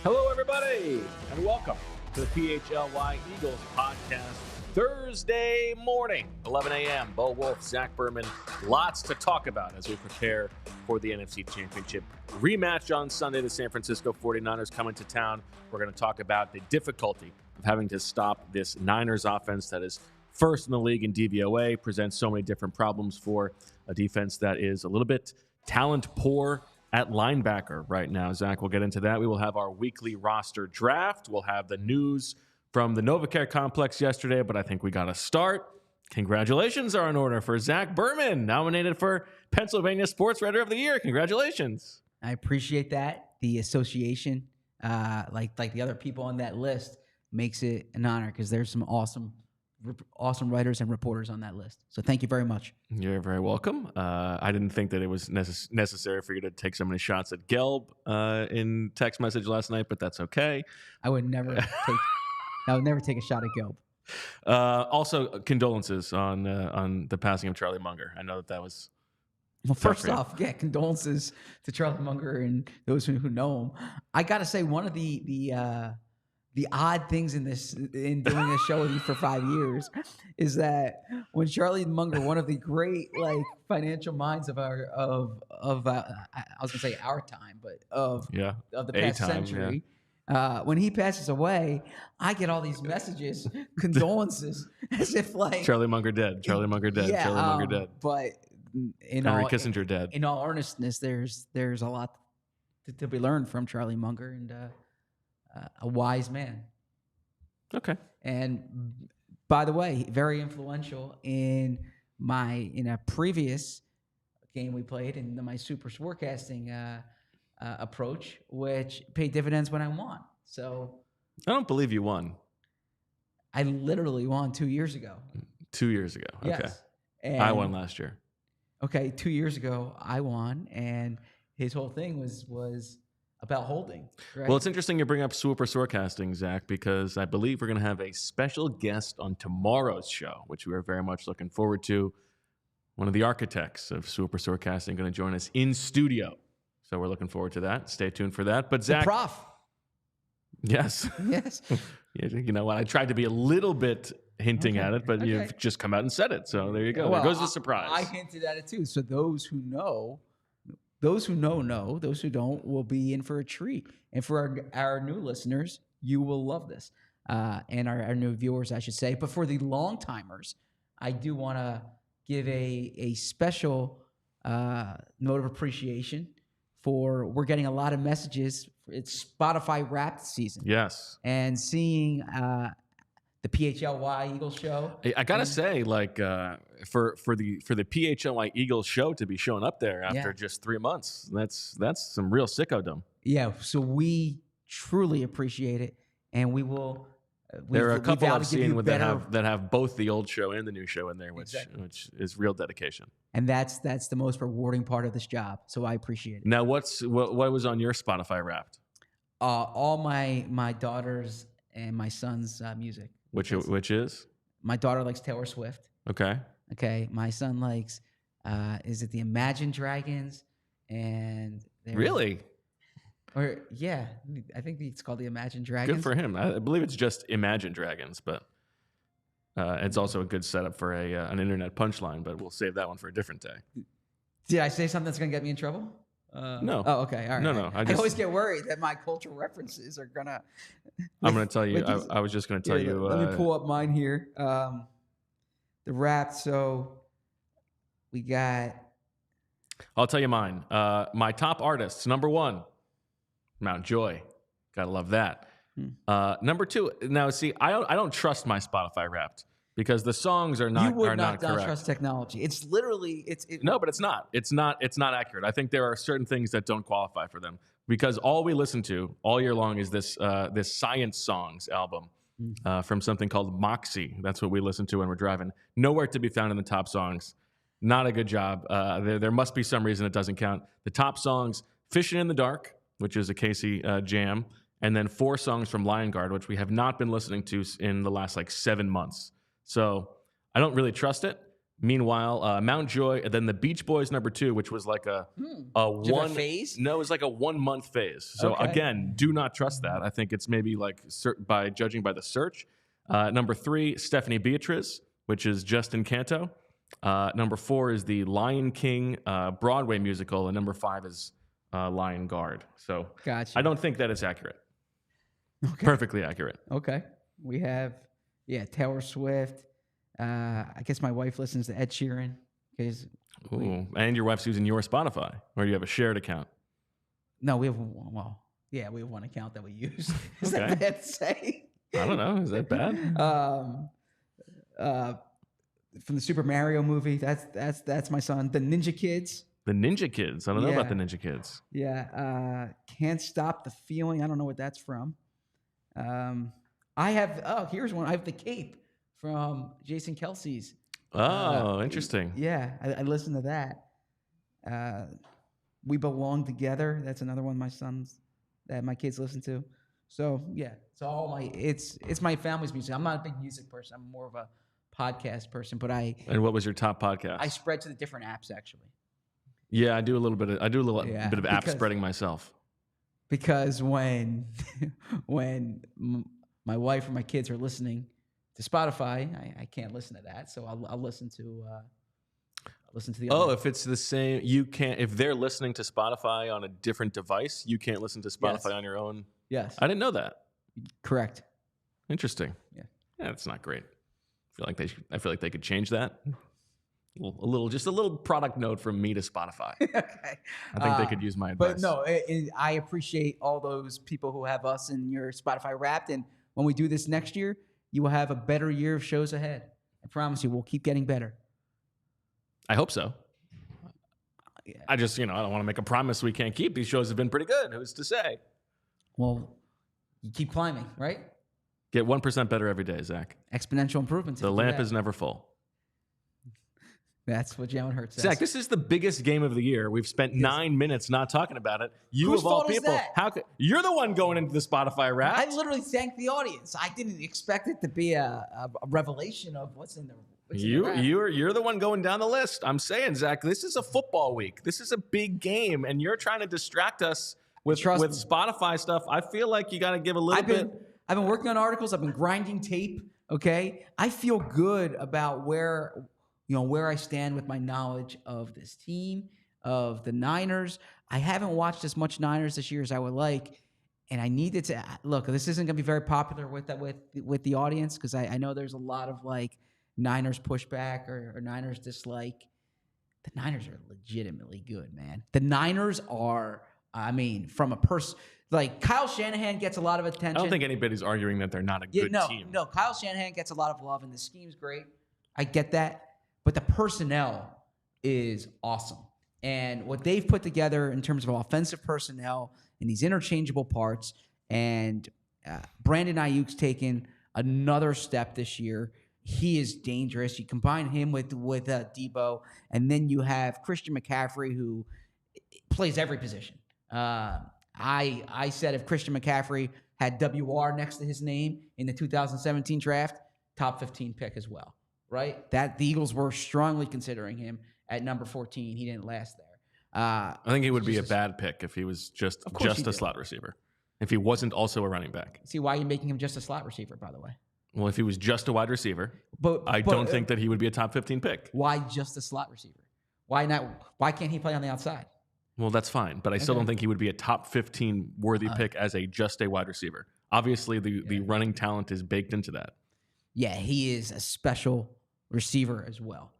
Hello, everybody, and welcome to the PHLY Eagles podcast. Thursday morning, 11 a.m. Bo Wulf, Zach Berman. Lots to talk about as we prepare for the NFC Championship rematch on Sunday. The San Francisco 49ers coming to town. We're going to talk about the difficulty of having to stop this Niners offense that is first in the league in DVOA, presents so many different problems for a defense that is a little bit talent poor at linebacker right now. Zach, we'll get into that. We will have our weekly roster draft. We'll have the news from the NovaCare complex yesterday, but I think we got to start. Congratulations are in order for Zach Berman, nominated for Pennsylvania Sports Writer of the Year. Congratulations. I appreciate that. The association, like the other people on that list, makes it an honor because there's some awesome writers and reporters on that list. So thank you very much. You're very welcome. I didn't think that it was necessary for you to take so many shots at Gelb in text message last night, but that's okay. I would never take a shot at Gelb. Also, condolences on the passing of Charlie Munger. I know that was. Well, first off, condolences to Charlie Munger and those who know him. I got to say, one of the odd things in doing this show with you for 5 years is that when Charlie Munger, one of the great financial minds of I was gonna say our time, but of the past century. Yeah. When he passes away, I get all these messages, condolences, as if Charlie Munger dead. Charlie Munger dead. Yeah, Charlie Munger dead. But Henry Kissinger dead. In all earnestness, there's a lot to be learned from Charlie Munger and a wise man. Okay. And by the way, very influential in a previous game we played in my super forecasting approach, which paid dividends when I won. So I don't believe you won. I literally won 2 years ago. 2 years ago. Okay. Yes. And I won last year. Okay, 2 years ago I won, and his whole thing was about holding. Right? Well, it's interesting you bring up super forecasting, Zach, because I believe we're going to have a special guest on tomorrow's show, which we are very much looking forward to. One of the architects of super forecasting going to join us in studio. So we're looking forward to that. Stay tuned for that. But Zach, the prof. Yes. Yes. You know what? I tried to be a little bit hinting at it, but you've just come out and said it. So there you go. Well, there goes the surprise. I hinted at it too. So those who know, those who who don't will be in for a treat. And for our new listeners, you will love this. And our new viewers, I should say. But for the long timers, I do want to give a special note of appreciation for we're getting a lot of messages. It's Spotify Wrapped season. Yes. And seeing the PHLY Eagles show. I gotta say, for the PHLY Eagles show to be showing up there after just 3 months, that's some real sicko-dom. Yeah, so we truly appreciate it, and we will. There are a couple I've seen that have both the old show and the new show in there, which is real dedication. And that's the most rewarding part of this job. So I appreciate it. Now, what was on your Spotify Wrapped? All my daughters and my son's music. Which is? My daughter likes Taylor Swift. Okay. Okay. My son likes, is it the Imagine Dragons? And really? Or yeah, I think it's called the Imagine Dragons. Good for him. I believe it's just Imagine Dragons, but it's also a good setup for an internet punchline. But we'll save that one for a different day. Did I say something that's going to get me in trouble? No. Oh, okay. All right. No. I always get worried that my cultural references are gonna. I'm going to tell you. I was just going to tell you. Let me pull up mine here. The Wrapped. So we got. I'll tell you mine. My top artists. Number 1, Mount Joy. Gotta love that. Number 2. Now, see, I don't trust my Spotify Wrapped because the songs are not. You would not correct. Trust technology. It's literally No, but it's not. It's not accurate. I think there are certain things that don't qualify for them because all we listen to all year long is this Science Songs album from something called Moxie. That's what we listen to when we're driving. Nowhere to be found in the top songs. Not a good job. There must be some reason it doesn't count. The top songs: "Fishing in the Dark," which is a Casey jam, and then 4 songs from Lion Guard, which we have not been listening to in the last 7 months. So I don't really trust it. Meanwhile, Mount Joy, and then the Beach Boys number 2, which was like a one phase. No, it was like a 1 month phase. So again, do not trust that. I think it's maybe like by judging by the search. Number 3, Stephanie Beatriz, which is Justin Canto. Number 4 is the Lion King Broadway musical, and number 5 is Lion Guard. So gotcha. I don't think that it's accurate. Okay. Perfectly accurate. Okay. We have Taylor Swift. I guess my wife listens to Ed Sheeran. And your wife's using your Spotify, or you have a shared account? No, we have we have one account that we use. Is that bad to say? I don't know. Is that bad? From the Super Mario movie, that's my son. The Ninja Kids. The Ninja Kids. I don't know about the Ninja Kids. Yeah. Can't Stop the Feeling. I don't know what that's from. I have. Here's one. I have The Cape from Jason Kelsey's. Interesting. Yeah, I listened to that. We Belong Together. That's another one that my kids listen to. So yeah, it's my family's music. I'm not a big music person. I'm more of a podcast person. But And what was your top podcast? I spread to the different apps actually. Yeah, I do a little bit of app spreading myself. Because when my wife or my kids are listening to Spotify, I can't listen to that, so I'll listen to the other. If it's the same, you can't. If they're listening to Spotify on a different device, you can't listen to Spotify on your own. Yes, I didn't know that. Correct. Interesting. Yeah, that's not great. I feel like they could change that. Just a little product note from me to Spotify. Okay. I think they could use my advice. But no, I appreciate all those people who have us in your Spotify Wrapped, and when we do this next year, you will have a better year of shows ahead. I promise you, we'll keep getting better. I hope so. Yeah. I just, I don't want to make a promise we can't keep. These shows have been pretty good. Who's to say? Well, you keep climbing, right? Get 1% better every day, Zach. Exponential improvements. The lamp is never full. That's what Jalen Hurts says. Zach, this is the biggest game of the year. We've spent 9 minutes not talking about it. Whose of all fault people, is that? You're the one going into the Spotify Wrapped. I literally thanked the audience. I didn't expect it to be a revelation of what's in the. You're the one going down the list. I'm saying, Zach, this is a football week. This is a big game, and you're trying to distract us with Spotify stuff. I feel like you got to give a little bit. I've been working on articles. I've been grinding tape. Okay, I feel good about where I stand with my knowledge of this team, of the Niners. I haven't watched as much Niners this year as I would like, and I needed to look. This isn't going to be very popular with the audience because I know there's a lot of like Niners pushback or Niners dislike. The Niners are legitimately good, man. The Niners are, from a person like Kyle Shanahan gets a lot of attention. I don't think anybody's arguing that they're not a good team. No, Kyle Shanahan gets a lot of love, and the scheme's great. I get that. But the personnel is awesome. And what they've put together in terms of offensive personnel and these interchangeable parts, and Brandon Aiyuk's taken another step this year. He is dangerous. You combine him with Deebo, and then you have Christian McCaffrey, who plays every position. I said if Christian McCaffrey had WR next to his name in the 2017 draft, top 15 pick as well. Right? That the Eagles were strongly considering him at number 14. He didn't last there. I think he would be a bad pick if he was just a slot receiver. If he wasn't also a running back. See, why are you making him just a slot receiver, by the way? Well, if he was just a wide receiver, I don't think that he would be a top 15 pick. Why just a slot receiver? Why not? Why can't he play on the outside? Well, that's fine, but I still don't think he would be a top 15 worthy pick as just a wide receiver. Obviously, the running talent is baked into that. Yeah, he is a special receiver as well.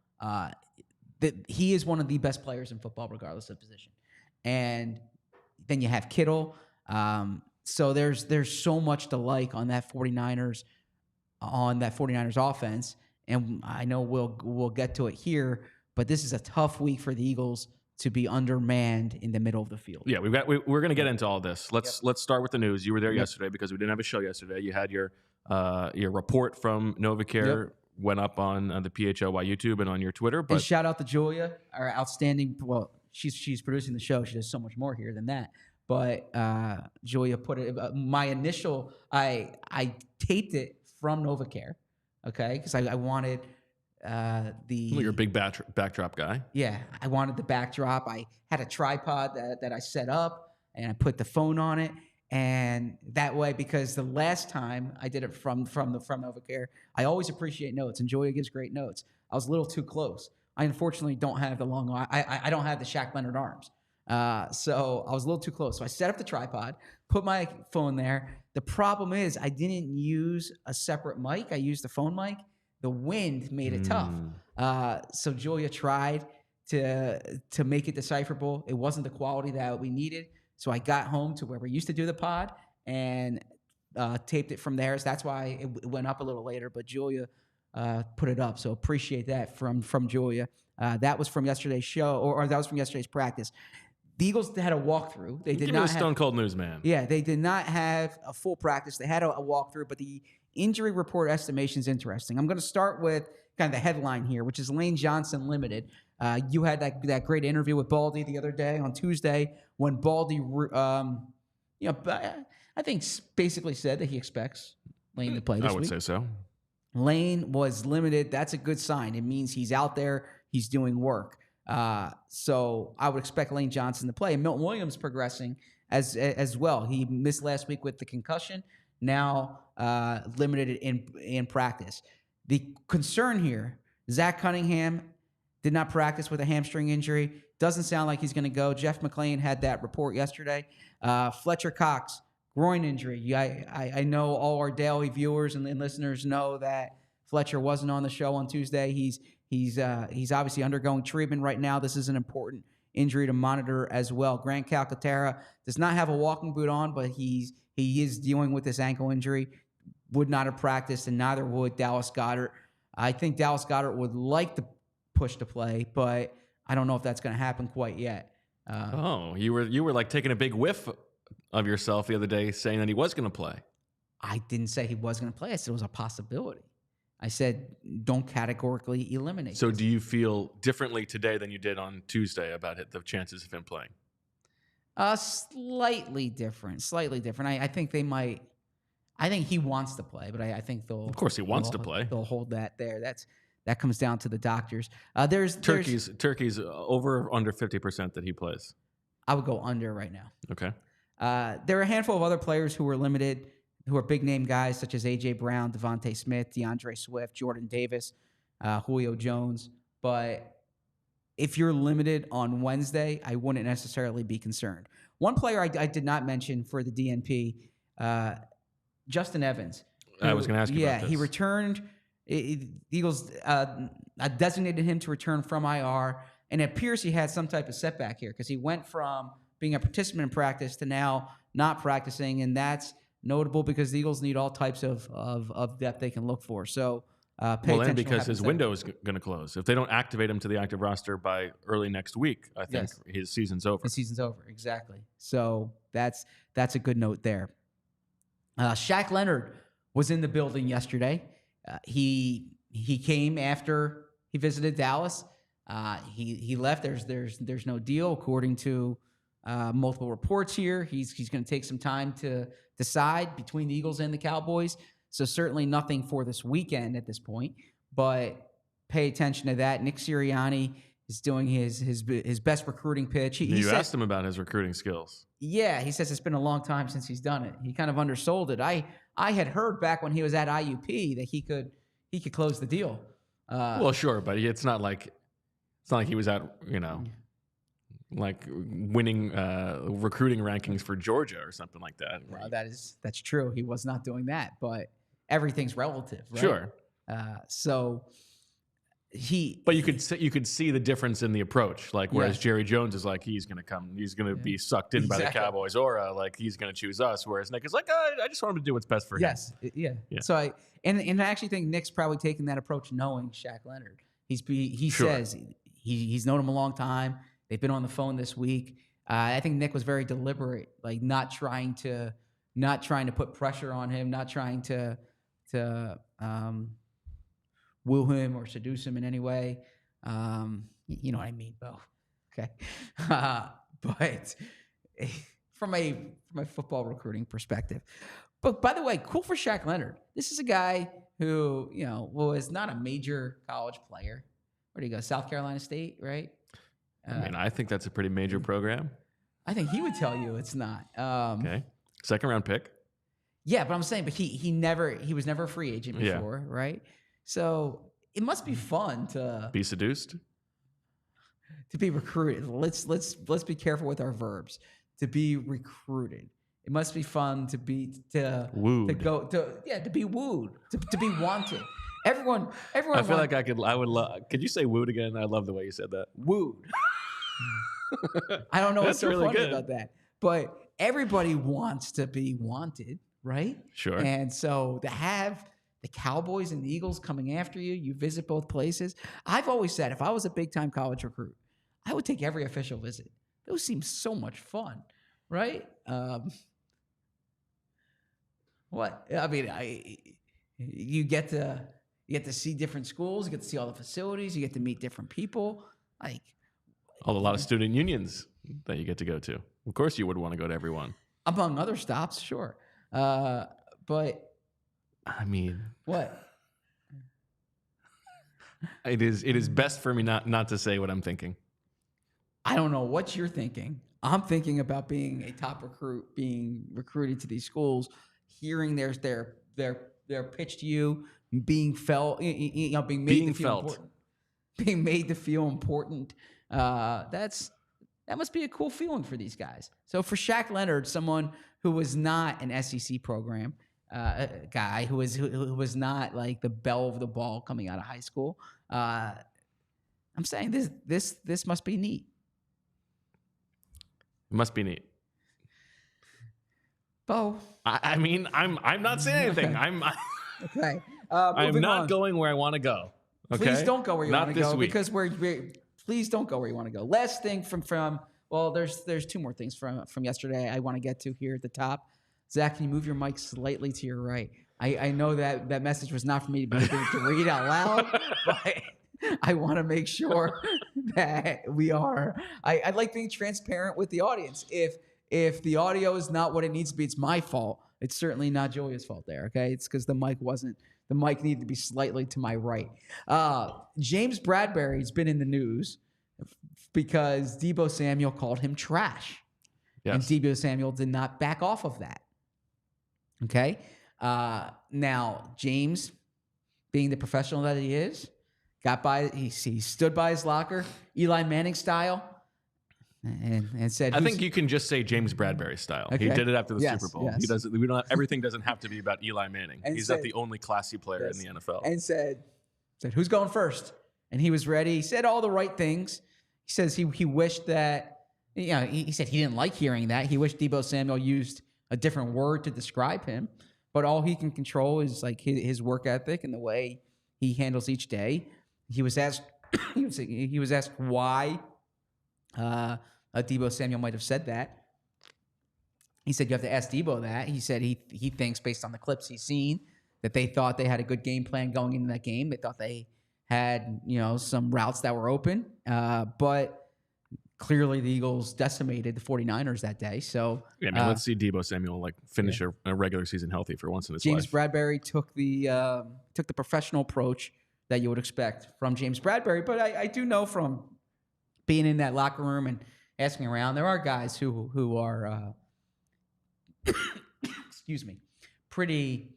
He is one of the best players in football, regardless of position. And then you have Kittle. So there's so much to like on that 49ers offense. And I know we'll get to it here, but this is a tough week for the Eagles to be undermanned in the middle of the field. Yeah, we're going to get into all this. Let's start with the news. You were there yesterday because we didn't have a show yesterday. You had your report from NovaCare went up on the PHLY YouTube and on your Twitter. But and shout out to Julia, our outstanding. Well, she's producing the show. She does so much more here than that. But Julia put it. My initial, I taped it from NovaCare, okay, because I wanted You're a big backdrop guy. Yeah, I wanted the backdrop. I had a tripod that I set up, and I put the phone on it. And that way, because the last time I did it from Novacare, I always appreciate notes, and Julia gives great notes. I was a little too close. I unfortunately don't have the long arm. I don't have the Shaq Leonard arms. So I was a little too close. So I set up the tripod, put my phone there. The problem is I didn't use a separate mic. I used the phone mic. The wind made it tough. So Julia tried to make it decipherable. It wasn't the quality that we needed. So I got home to where we used to do the pod and taped it from there. So that's why it went up a little later. But Julia put it up. So appreciate that from Julia. That was from yesterday's show, or that was from yesterday's practice. The Eagles had a walkthrough. They did not have Stone Cold News, man. Yeah, they did not have a full practice. They had a walkthrough, but the injury report estimation is interesting. I'm going to start with kind of the headline here, which is Lane Johnson limited. You had that great interview with Baldy the other day on Tuesday when Baldy, I think basically said that he expects Lane to play this week. I would say so. Lane was limited. That's a good sign. It means he's out there. He's doing work. So I would expect Lane Johnson to play. And Milton Williams progressing as well. He missed last week with the concussion. Now limited in practice. The concern here, Zach Cunningham did not practice with a hamstring injury. Doesn't sound like he's going to go. Jeff McClain had that report yesterday. Fletcher Cox, groin injury. I know all our daily viewers and listeners know that Fletcher wasn't on the show on Tuesday. He's obviously undergoing treatment right now. This is an important injury to monitor as well. Grant Calcaterra does not have a walking boot on, but he is dealing with this ankle injury. Would not have practiced, and neither would Dallas Goedert. I think Dallas Goedert would like to push to play, but I don't know if that's going to happen quite yet. You were like taking a big whiff of yourself the other day, saying that he was going to play. I didn't say he was going to play. I said it was a possibility. I said don't categorically eliminate. So, do you feel differently today than you did on Tuesday about the chances of him playing? Slightly different. I think they might. I think he wants to play, but I think they'll. Of course, he wants to play. They'll hold that there. That comes down to the doctors. Turkey's over or under 50% that he plays. I would go under right now. Okay. There are a handful of other players who were limited, who are big name guys such as A.J. Brown, Devontae Smith, DeAndre Swift, Jordan Davis, Julio Jones. But if you're limited on Wednesday, I wouldn't necessarily be concerned. One player I did not mention for the DNP, Justin Evans. I was going to ask you about this. He returned. The Eagles designated him to return from IR, and it appears he had some type of setback here because he went from being a participant in practice to now not practicing, and that's notable because the Eagles need all types of depth they can look for. So pay attention. And because his window is going to close. If they don't activate him to the active roster by early next week, I think his season's over. His season's over, exactly. So that's a good note there. Shaq Leonard was in the building yesterday. He came after he visited Dallas. He left. There's no deal according to multiple reports here. He's going to take some time to decide between the Eagles and the Cowboys. So certainly nothing for this weekend at this point. But pay attention to that. Nick Sirianni is doing his best recruiting pitch. You asked him about his recruiting skills. Yeah, he says it's been a long time since he's done it. He kind of undersold it. I had heard back when he was at IUP that he could close the deal. Well, sure, but it's not like he was at like winning recruiting rankings for Georgia or something like that. Well, that's true. He was not doing that, but everything's relative, right? Sure. But you could see the difference in the approach. Like whereas Jerry Jones is like he's going to be sucked in by the Cowboys aura, like he's going to choose us. Whereas Nick is like, I just want him to do what's best for him. Yes, yeah. So I actually think Nick's probably taking that approach, knowing Shaq Leonard. He says he's known him a long time. They've been on the phone this week. I think Nick was very deliberate, like not trying to put pressure on him, not trying to woo him or seduce him in any way. You know what I mean, Bo. Okay. But from a football recruiting perspective. But by the way, cool for Shaq Leonard. This is a guy who, was not a major college player. Where do you go? South Carolina State, right? I think that's a pretty major program. I think he would tell you it's not. Okay. Second round pick. Yeah, but I'm saying, but he was never a free agent before, right? So it must be fun to be seduced, to be recruited. Let's be careful with our verbs. To be recruited. It must be fun to be wooed. To be wooed, to be wanted. Everyone. I feel like I would love. Could you say wooed again? I love the way you said that. Wooed. I don't know what's so really funny good about that, but everybody wants to be wanted, right? Sure. And so to have the Cowboys and the Eagles coming after you, you visit both places. I've always said if I was a big-time college recruit, I would take every official visit. Those seem so much fun, right? What? I mean, you get to see different schools, you get to see all the facilities, you get to meet different people, like a lot of student unions that you get to go to. Of course, you would want to go to every one, among other stops, sure. But I mean, what? It is best for me not to say what I'm thinking. I don't know what you're thinking. I'm thinking about being a top recruit, being recruited to these schools, hearing their pitch to you, being felt, being made to feel important, being made to feel important. That must be a cool feeling for these guys. So for Shaq Leonard, someone who was not an SEC program guy, who was not like the belle of the ball coming out of high school, I'm saying this must be neat. It must be neat. Bo, I mean, I'm not saying anything. Okay. Okay. I'm not going where I want to go. Okay? Please don't go where you want to go week. because please don't go where you want to go. Last thing from well, there's two more things from yesterday I want to get to here at the top. Zach, can you move your mic slightly to your right? I know that message was not for me to read out loud, but I want to make sure that we are. I like being transparent with the audience. If the audio is not what it needs to be, it's my fault. It's certainly not Julia's fault there, okay? It's because the mic needed to be slightly to my right. James Bradbury's been in the news because Deebo Samuel called him trash. Yes. And Deebo Samuel did not back off of that. Okay? Now, James, being the professional that he is, he stood by his locker, Eli Manning style, and said, I think you can just say James Bradbury style. Okay. He did it after the Super Bowl. Yes. He doesn't. Everything doesn't have to be about Eli Manning. He's not the only classy player in the NFL. And said, who's going first? And he was ready. He said all the right things. He says he wished that, he said he didn't like hearing that. He wished Deebo Samuel used a different word to describe him. But all he can control is like his work ethic and the way he handles each day. He was asked why Deebo Samuel might have said that. He said you have to ask Deebo that. He said he thinks based on the clips he's seen that they thought they had a good game plan going into that game. They thought they had some routes that were open, but clearly the Eagles decimated the 49ers that day. So let's see Deebo Samuel finish a regular season healthy for once in his life. James Bradbury took the professional approach that you would expect from James Bradbury, but I do know from being in that locker room and asking around, there are guys who are excuse me, pretty.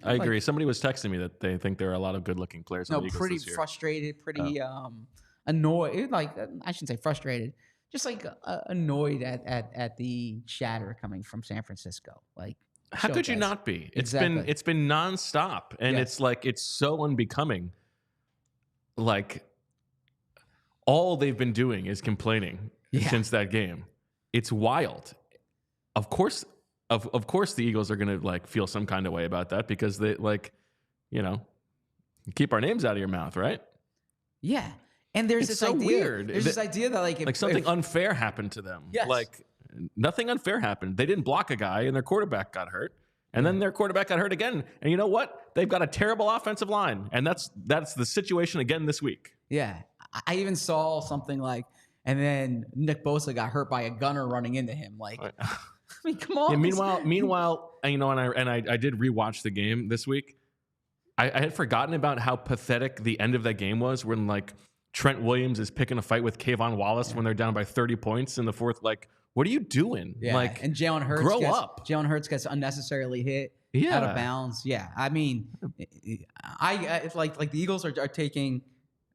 I agree. Somebody was texting me that they think there are a lot of good-looking players. On the Eagles pretty this year. Frustrated, pretty annoyed. I shouldn't say frustrated, just annoyed at the chatter coming from San Francisco. How could you not be? It's been nonstop, and it's so unbecoming. All they've been doing is complaining since that game. It's wild. Of course, the Eagles are going to feel some kind of way about that because they keep our names out of your mouth, right? Yeah, and there's this idea. Weird. There's this idea that something unfair happened to them. Yes. Nothing unfair happened. They didn't block a guy, and their quarterback got hurt, and then their quarterback got hurt again. And you know what? They've got a terrible offensive line, and that's the situation again this week. Yeah, I even saw something and then Nick Bosa got hurt by a gunner running into him. I mean, come on. Yeah, meanwhile, and I did rewatch the game this week. I had forgotten about how pathetic the end of that game was when like Trent Williams is picking a fight with Kayvon Wallace when they're down by 30 points in the fourth. Like, what are you doing? Yeah. Like, and Jalen Hurts grow up. Jalen Hurts gets unnecessarily hit out of bounds. Yeah. I mean, it's like the Eagles are taking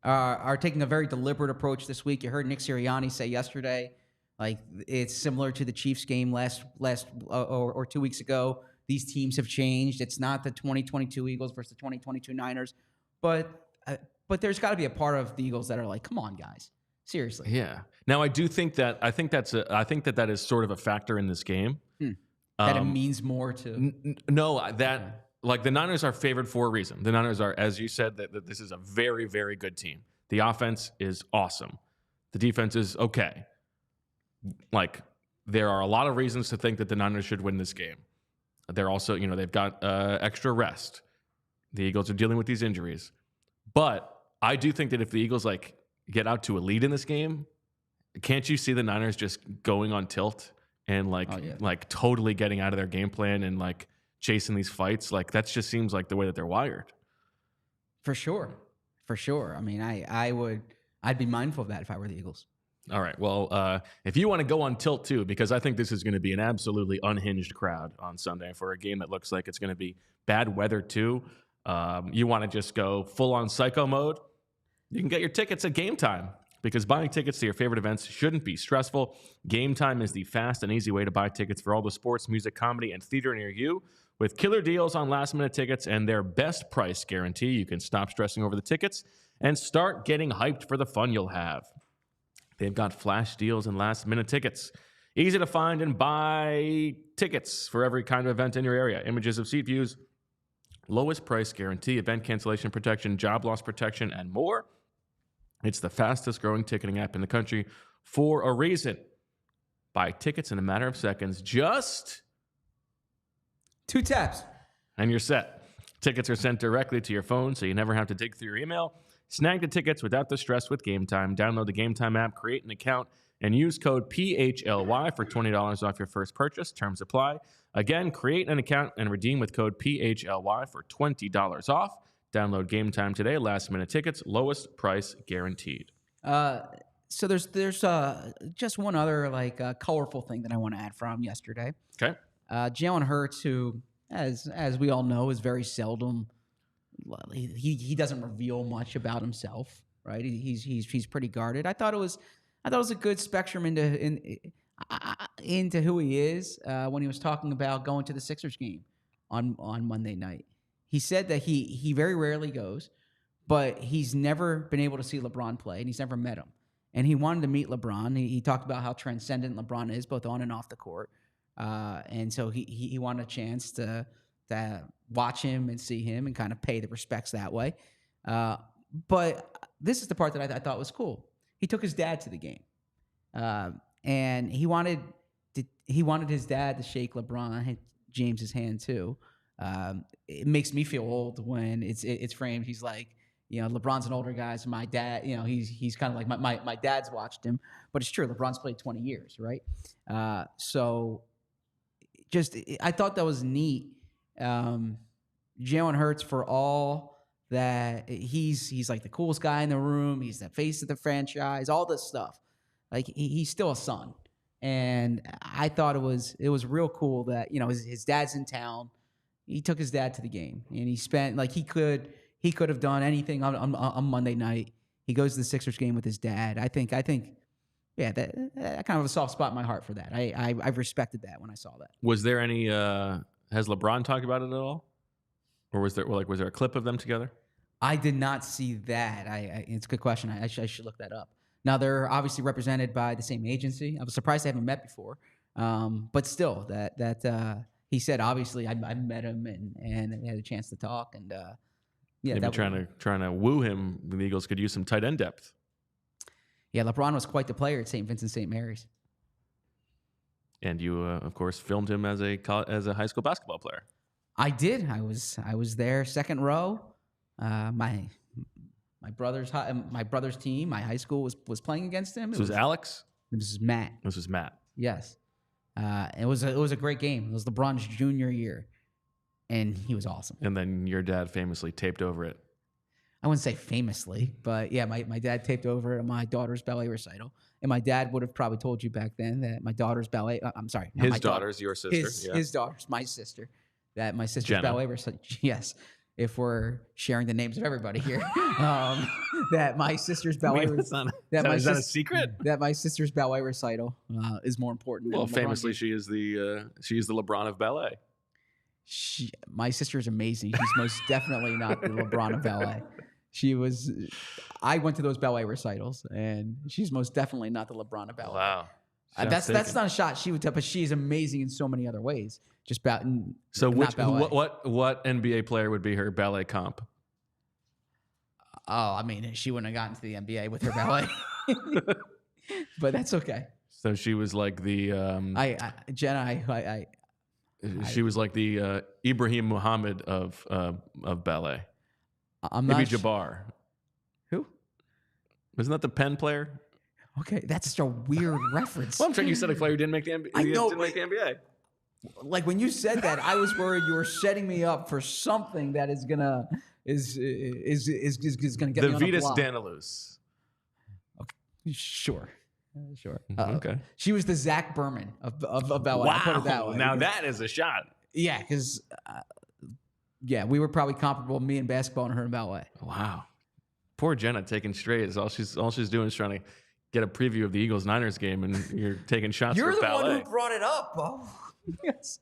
a very deliberate approach this week. You heard Nick Sirianni say yesterday, like it's similar to the Chiefs game last or 2 weeks ago. These teams have changed. It's not the 2022 Eagles versus the 2022 Niners, but there's got to be a part of the Eagles that are like, come on, guys, seriously. Yeah. Now I do think that that is sort of a factor in this game. That it means more to like the Niners are favored for a reason. The Niners are, as you said, that this is a very, very good team. The offense is awesome. The defense is okay. Like there are a lot of reasons to think that the Niners should win this game. They're also, they've got extra rest. The Eagles are dealing with these injuries. But I do think that if the Eagles like get out to a lead in this game, can't you see the Niners just going on tilt and like totally getting out of their game plan and like chasing these fights? Like that just seems like the way that they're wired. For sure. I mean, I'd be mindful of that if I were the Eagles. All right. Well, if you want to go on tilt too, because I think this is going to be an absolutely unhinged crowd on Sunday for a game that looks like it's going to be bad weather too. You want to just go full on psycho mode? You can get your tickets at Game Time, because buying tickets to your favorite events shouldn't be stressful. Game Time is the fast and easy way to buy tickets for all the sports, music, comedy, and theater near you. With killer deals on last-minute tickets and their best price guarantee, you can stop stressing over the tickets and start getting hyped for the fun you'll have. They've got flash deals and last-minute tickets. Easy to find and buy tickets for every kind of event in your area. Images of seat views, lowest price guarantee, event cancellation protection, job loss protection, and more. It's the fastest growing ticketing app in the country for a reason. Buy tickets in a matter of seconds. Just 2 taps. And you're set. Tickets are sent directly to your phone, so you never have to dig through your email. Snag the tickets without the stress with Game Time. Download the Game Time app, create an account, and use code PHLY for $20 off your first purchase. Terms apply. Again, create an account and redeem with code PHLY for $20 off. Download Game Time today. Last minute tickets, lowest price guaranteed. So there's just one other colorful thing that I want to add from yesterday. Okay. Jalen Hurts, who as we all know is very seldom, he doesn't reveal much about himself, right? He's pretty guarded. I thought it was a good spectrum into who he is when he was talking about going to the Sixers game on Monday night. He said that he very rarely goes, but he's never been able to see LeBron play, and he's never met him. And he wanted to meet LeBron. He talked about how transcendent LeBron is, both on and off the court. And so he wanted a chance to watch him and see him and kind of pay the respects that way. But this is the part that I thought was cool. He took his dad to the game, and he wanted his dad to shake LeBron James's hand too. It makes me feel old when it's framed. He's like, LeBron's an older guy, so my dad, he's kind of like my dad's watched him, but it's true. LeBron's played 20 years, right? So I thought that was neat. Jalen Hurts, for all that he's like the coolest guy in the room, he's the face of the franchise, all this stuff. Like he's still a son, and I thought it was real cool that his dad's in town. He took his dad to the game, and he spent he could have done anything on Monday night. He goes to the Sixers game with his dad. I think yeah, that kind of a soft spot in my heart for that. I respected that when I saw that. Was there any? Has LeBron talked about it at all, or was there a clip of them together? I did not see that. It's a good question. I should look that up. Now they're obviously represented by the same agency. I was surprised they haven't met before, but still, that he said obviously I met him and had a chance to talk, and yeah, maybe trying to woo him. The Eagles could use some tight end depth. Yeah, LeBron was quite the player at St. Vincent St. Mary's. And you, of course, filmed him as a high school basketball player. I did. I was there, second row. My brother's team, my high school was playing against him. This was Alex. This is Matt. This was Matt. Yes. It was a great game. It was LeBron's junior year, and he was awesome. And then your dad famously taped over it. I wouldn't say famously, but yeah, my dad taped over my daughter's ballet recital. And my dad would have probably told you back then that my daughter's ballet, I'm sorry. His daughter's your sister. His daughter's my sister. That my sister's Jenna. ballet recital. Yes. If we're sharing the names of everybody here. That my sister's ballet recital. Is that a secret? That my sister's ballet recital is more important. Well, famously, she is the LeBron of ballet. My sister is amazing. She's most definitely not the LeBron of ballet. I went to those ballet recitals, and she's most definitely not the LeBron of ballet. Wow. That's not a shot she would tell, but she's amazing in so many other ways. Just what NBA player would be her ballet comp? Oh, I mean, she wouldn't have gotten to the NBA with her ballet, but that's okay. So she was like the Jenna. She was like the Ibrahim Muhammad of ballet. Maybe Jabbar. Who? Wasn't that the Penn player? Okay, that's just a weird reference. Well, I'm sure you said a player who didn't make the NBA. I know. Didn't make the NBA. Like when you said that, I was worried you were setting me up for something that is gonna get the me on Vitas the block. Danilous. Okay, sure. Okay. She was the Zach Berman of ballet. Wow. I'll put it that way. Now that is a shot. Yeah, because we were probably comparable, me in basketball and her in ballet. Wow. Poor Jenna taking strays. All she's doing is trying to get a preview of the Eagles-Niners game, and you're taking shots You're for the ballet. one who brought it up, Bo. Yes.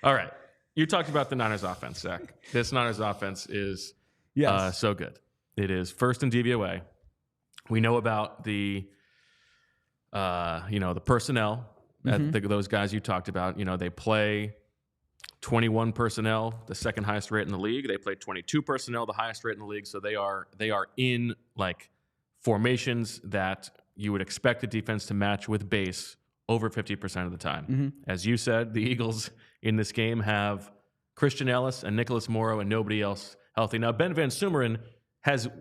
All right. You talked about the Niners offense, Zach. This Niners offense is so good. It is first in DVOA. We know about the personnel, those guys you talked about. They play 21 personnel, the second highest rate in the league. They play 22 personnel, the highest rate in the league. So they are in like formations that you would expect a defense to match with base over 50% of the time. As you said, the Eagles in this game have Christian Ellis and Nicholas Morrow and nobody else healthy. Now, Ben Van Sumeren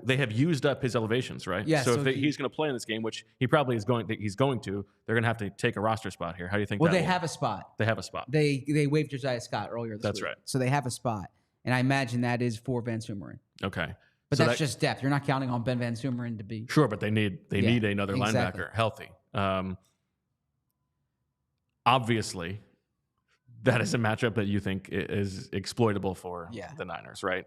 they have used up his elevations, right? Yeah. So if he's going to play in this game, which he probably is going to, they're going to have to take a roster spot here. How do you think Well, they have a spot. They have a spot. They waived Josiah Scott earlier this week. That's right. So they have a spot. And I imagine that is for Van Sumeren. Okay. But that's just depth. You're not counting on Ben Van Sumeren to be. Sure, but they need another linebacker healthy. Obviously, that is a matchup that you think is exploitable for the Niners, right?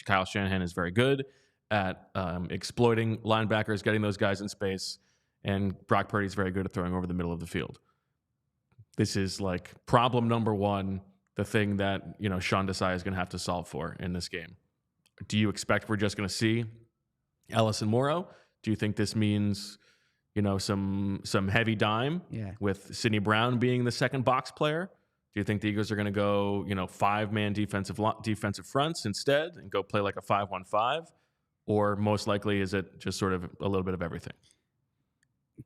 Kyle Shanahan is very good at exploiting linebackers, getting those guys in space, and Brock Purdy is very good at throwing over the middle of the field. This is like problem number one, the thing that Sean Desai is going to have to solve for in this game. Do you expect we're just going to see Ellis and Morrow? Do you think this means some heavy dime with Sidney Brown being the second box player? Do you think the Eagles are going to go 5-man defensive fronts instead and go play like a 5-1-5? Or most likely, is it just sort of a little bit of everything?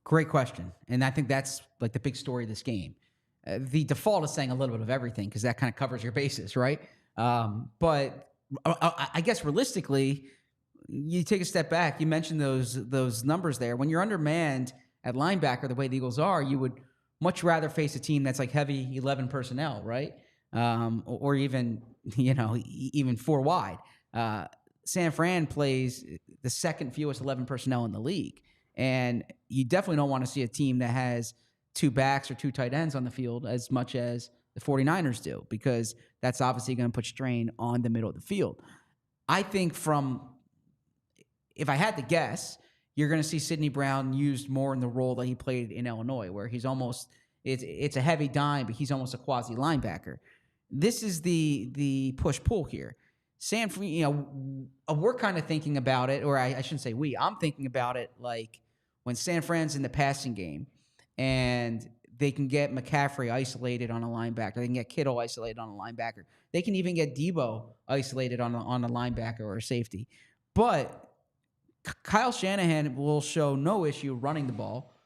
Great question. And I think that's like the big story of this game. The default is saying a little bit of everything because that kind of covers your bases, right? But I guess realistically, you take a step back. You mentioned those numbers there. When you're undermanned at linebacker, the way the Eagles are, you would much rather face a team that's like heavy 11 personnel, right? Or even 4 wide. San Fran plays the second fewest 11 personnel in the league. And you definitely don't want to see a team that has 2 backs or 2 tight ends on the field as much as the 49ers do, because that's obviously going to put strain on the middle of the field. I think if I had to guess, you're going to see Sidney Brown used more in the role that he played in Illinois, where he's almost, it's a heavy dime, but he's almost a quasi linebacker. This is the push-pull here. San Fran, we're kind of thinking about it, or I shouldn't say we. I'm thinking about it like when San Fran's in the passing game, and they can get McCaffrey isolated on a linebacker. They can get Kittle isolated on a linebacker. They can even get Deebo isolated on a linebacker or a safety. But Kyle Shanahan will show no issue running the ball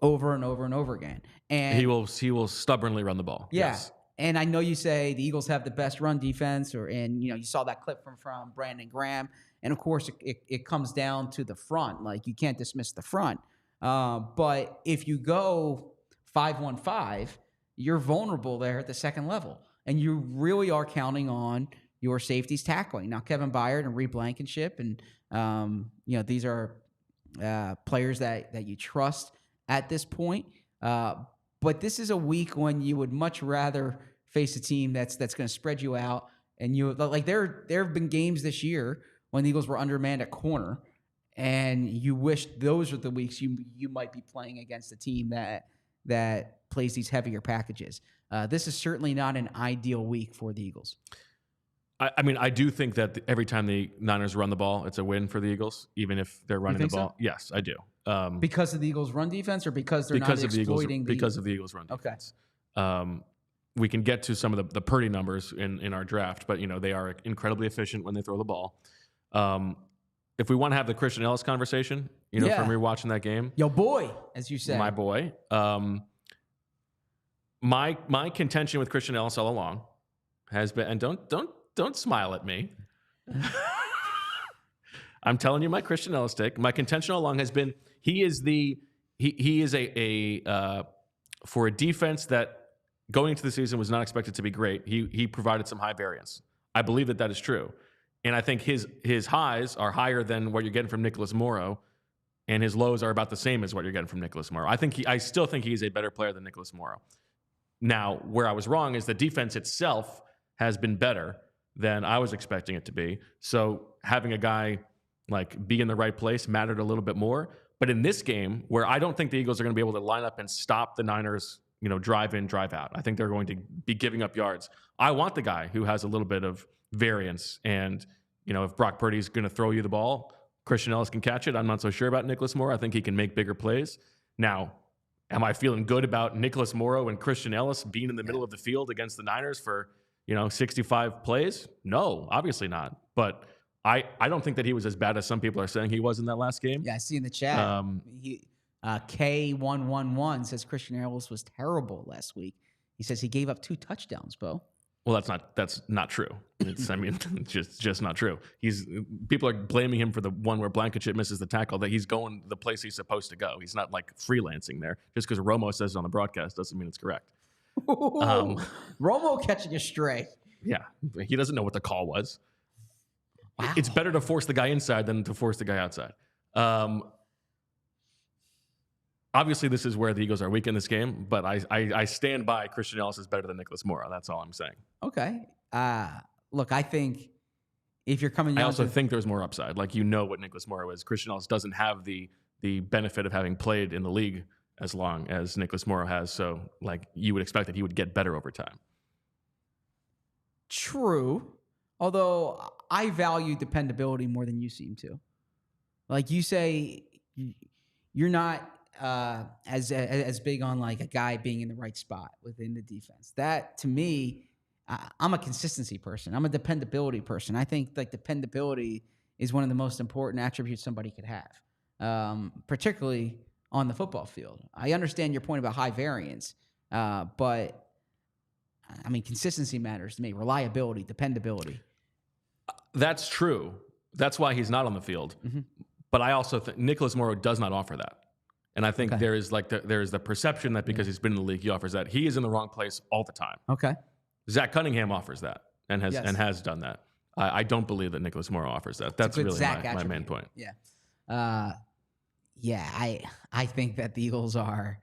over and over and over again. And he will stubbornly run the ball. Yeah. Yes. And I know you say the Eagles have the best run defense, you saw that clip from Brandon Graham. And of course, it comes down to the front. Like, you can't dismiss the front. But if you go 5-1-5, you're vulnerable there at the second level. and you really are counting on your safeties tackling. Now, Kevin Byard and Reed Blankenship, and these are players that you trust at this point. But this is a week when you would much rather face a team that's going to spread you out. And there have been games this year when the Eagles were undermanned at corner, and you wish those were the weeks you might be playing against a team that plays these heavier packages. This is certainly not an ideal week for the Eagles. I mean, I do think that every time the Niners run the ball, it's a win for the Eagles, even if they're running the ball. So? Yes, I do. Because of the Eagles' run defense, or because they're not exploiting because of the Eagles' run defense. Okay. We can get to some of the Purdy numbers in our draft, but they are incredibly efficient when they throw the ball. If we want to have the Christian Ellis conversation, from rewatching that game, yo boy, as you said, my boy. My contention with Christian Ellis all along has been, and don't smile at me. I'm telling you my Christian Ellis take. My contention all along has been he is a for a defense that going into the season was not expected to be great. He provided some high variance. I believe that is true. And I think his highs are higher than what you're getting from Nicholas Morrow, and his lows are about the same as what you're getting from Nicholas Morrow. I still think he's a better player than Nicholas Morrow. Now, where I was wrong is the defense itself has been better than I was expecting it to be. So having a guy be in the right place mattered a little bit more. But in this game, where I don't think the Eagles are going to be able to line up and stop the Niners, drive in, drive out. I think they're going to be giving up yards. I want the guy who has a little bit of variance. And, if Brock Purdy's going to throw you the ball, Christian Ellis can catch it. I'm not so sure about Nicholas Morrow. I think he can make bigger plays. Now, am I feeling good about Nicholas Morrow and Christian Ellis being in the middle of the field against the Niners for, 65 plays? No, obviously not. But I don't think that he was as bad as some people are saying he was in that last game. Yeah, I see in the chat. K111 says Christian Ellis was terrible last week. He says he gave up 2 touchdowns, Bo. Well, that's not true. It's just not true. People are blaming him for the one where Blankenship misses the tackle, that he's going the place he's supposed to go. He's not freelancing there. Just because Romo says it on the broadcast doesn't mean it's correct. Romo catching a stray. Yeah, he doesn't know what the call was. Wow. It's better to force the guy inside than to force the guy outside. Obviously, this is where the Eagles are weak in this game, but I stand by Christian Ellis is better than Nicholas Morrow. That's all I'm saying. Okay. Look, I think if you're coming down I also think there's more upside. What Nicholas Morrow is. Christian Ellis doesn't have the benefit of having played in the league as long as Nicholas Morrow has. So, you would expect that he would get better over time. True. Although I value dependability more than you seem to. You say you're not as big on a guy being in the right spot within the defense. That to me, I'm a consistency person. I'm a dependability person. I think dependability is one of the most important attributes somebody could have, particularly on the football field. I understand your point about high variance, but I mean, consistency matters to me. Reliability, dependability. That's true. That's why he's not on the field. Mm-hmm. But I also think Nicholas Morrow does not offer that. And I think there is the perception that because he's been in the league, he offers that. He is in the wrong place all the time. Okay. Zach Cunningham offers that and has done that. I don't believe that Nicholas Morrow offers that. That's really my main point. Yeah. I think that the Eagles I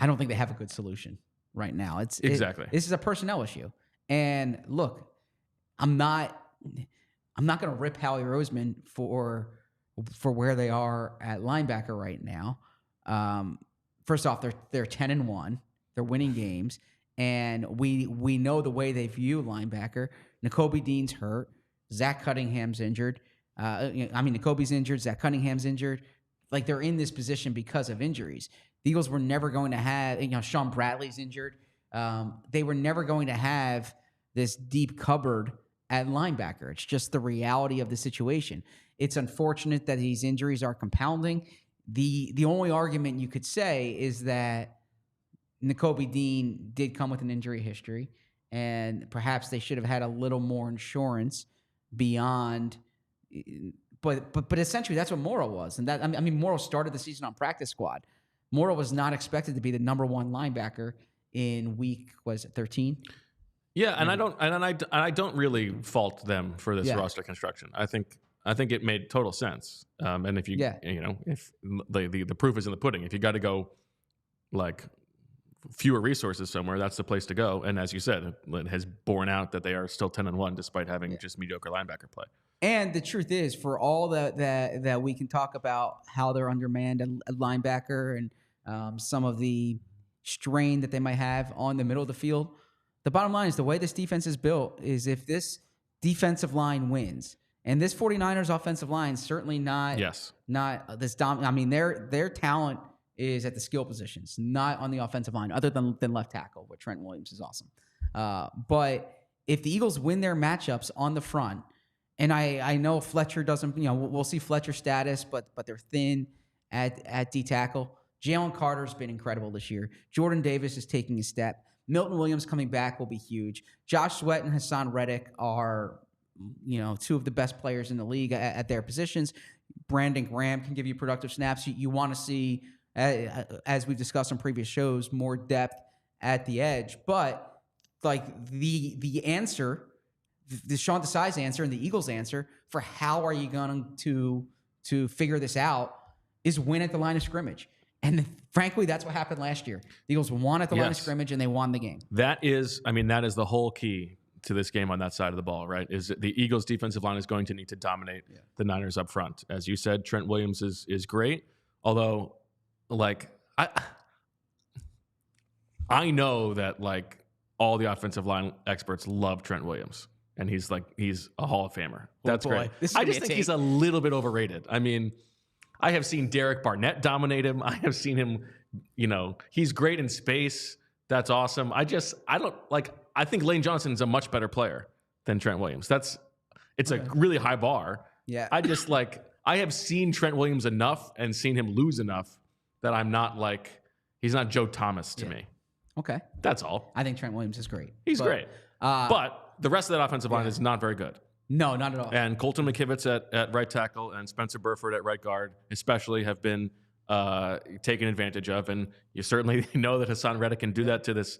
don't think they have a good solution right now. This is a personnel issue. And look, I'm not going to rip Howie Roseman for where they are at linebacker right now. First off, they're 10-1. They're winning games, and we know the way they view linebacker. Nakobe Dean's hurt. Zach Cunningham's injured. Nakobe's injured. Zach Cunningham's injured. They're in this position because of injuries. The Eagles were never going to have. Sean Bradley's injured. They were never going to have this deep cupboard at linebacker. It's just the reality of the situation. It's unfortunate that these injuries are compounding. The only argument you could say is that Nakobe Dean did come with an injury history, and perhaps they should have had a little more insurance beyond. But essentially, that's what Morrow was, and Morrow started the season on practice squad. Morrow was not expected to be the number 1 linebacker in week 13. Yeah, and I don't really fault them for this roster construction. I think it made total sense. And if if the proof is in the pudding, if you got to go like fewer resources somewhere, that's the place to go. And as you said, it has borne out that they are still 10-1 despite having just mediocre linebacker play. And the truth is, for all that we can talk about how they're undermanned at linebacker and some of the strain that they might have on the middle of the field, the bottom line is the way this defense is built is if this defensive line wins, and this 49ers offensive line is certainly not this dominant. I mean, their talent is at the skill positions, not on the offensive line, other than left tackle, where Trent Williams is awesome. But if the Eagles win their matchups on the front, and I know Fletcher doesn't, we'll see Fletcher's status, but they're thin at D tackle. Jalen Carter's been incredible this year. Jordan Davis is taking a step. Milton Williams coming back will be huge. Josh Sweat and Hassan Reddick are, two of the best players in the league at their positions. Brandon Graham can give you productive snaps. You want to see, as we've discussed on previous shows, more depth at the edge. But like the answer, the Sean Desai's answer and the Eagles' answer for how are you going to figure this out is win at the line of scrimmage. And frankly, that's what happened last year. The Eagles won at the line of scrimmage, and they won the game. That is the whole key to this game on that side of the ball, right? Is the Eagles' defensive line is going to need to dominate the Niners up front. As you said, Trent Williams is great. Although, like, I know that, like, all the offensive line experts love Trent Williams. And he's a Hall of Famer. That's great. I just think he's a little bit overrated. I mean, I have seen Derek Barnett dominate him. I have seen him, he's great in space. That's awesome. I think Lane Johnson is a much better player than Trent Williams. It's a really high bar. Yeah. I have seen Trent Williams enough and seen him lose enough that I'm not he's not Joe Thomas to me. Okay. That's all. I think Trent Williams is great. He's great. But the rest of that offensive line is not very good. No, not at all. And Colton McKivitz at right tackle and Spencer Burford at right guard especially have been taken advantage of. And you certainly know that Hassan Reddick can do that to this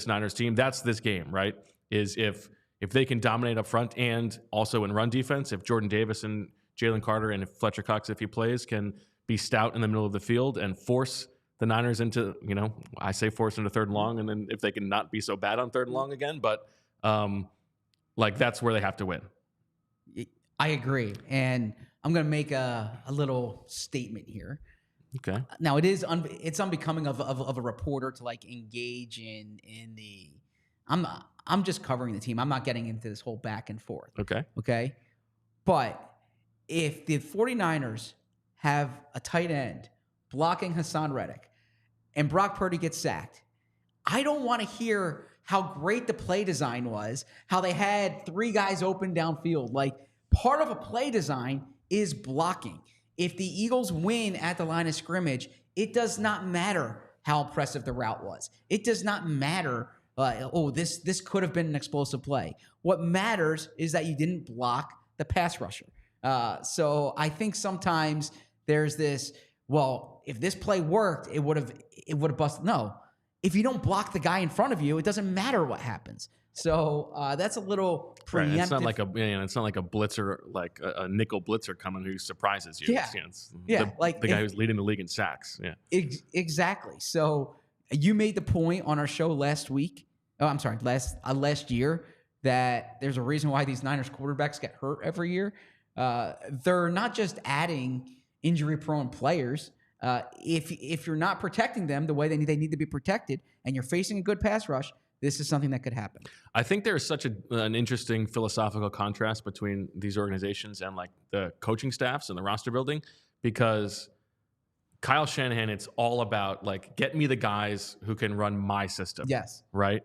Niners team. That's this game, right? Is if they can dominate up front and also in run defense, if Jordan Davis and Jalen Carter and if Fletcher Cox, if he plays, can be stout in the middle of the field and force the Niners into, I say force into third and long, and then if they can not be so bad on third and long again, but that's where they have to win. I agree. And I'm going to make a little statement here. Okay. Now it's unbecoming of a reporter to engage in the, I'm just covering the team. I'm not getting into this whole back and forth. Okay. Okay. But if the 49ers have a tight end blocking Hassan Reddick and Brock Purdy gets sacked, I don't want to hear how great the play design was, how they had 3 guys open downfield. Part of a play design is blocking. If the Eagles win at the line of scrimmage, it does not matter how impressive the route was. It does not matter, this could have been an explosive play. What matters is that you didn't block the pass rusher. So I think sometimes there's this, if this play worked, it would have busted. No. If you don't block the guy in front of you, it doesn't matter what happens. So that's a little preemptive. Right. It's not like a blitzer, like a nickel blitzer coming who surprises you. Yeah. The guy who's leading the league in sacks. Yeah. Exactly. So you made the point on our show last week. Oh, I'm sorry, last year that there's a reason why these Niners quarterbacks get hurt every year. They're not just adding injury-prone players. If you're not protecting them the way they need to be protected, and you're facing a good pass rush, this is something that could happen. I think there's such an interesting philosophical contrast between these organizations and the coaching staffs and the roster building, because Kyle Shanahan, it's all about get me the guys who can run my system. Yes. Right?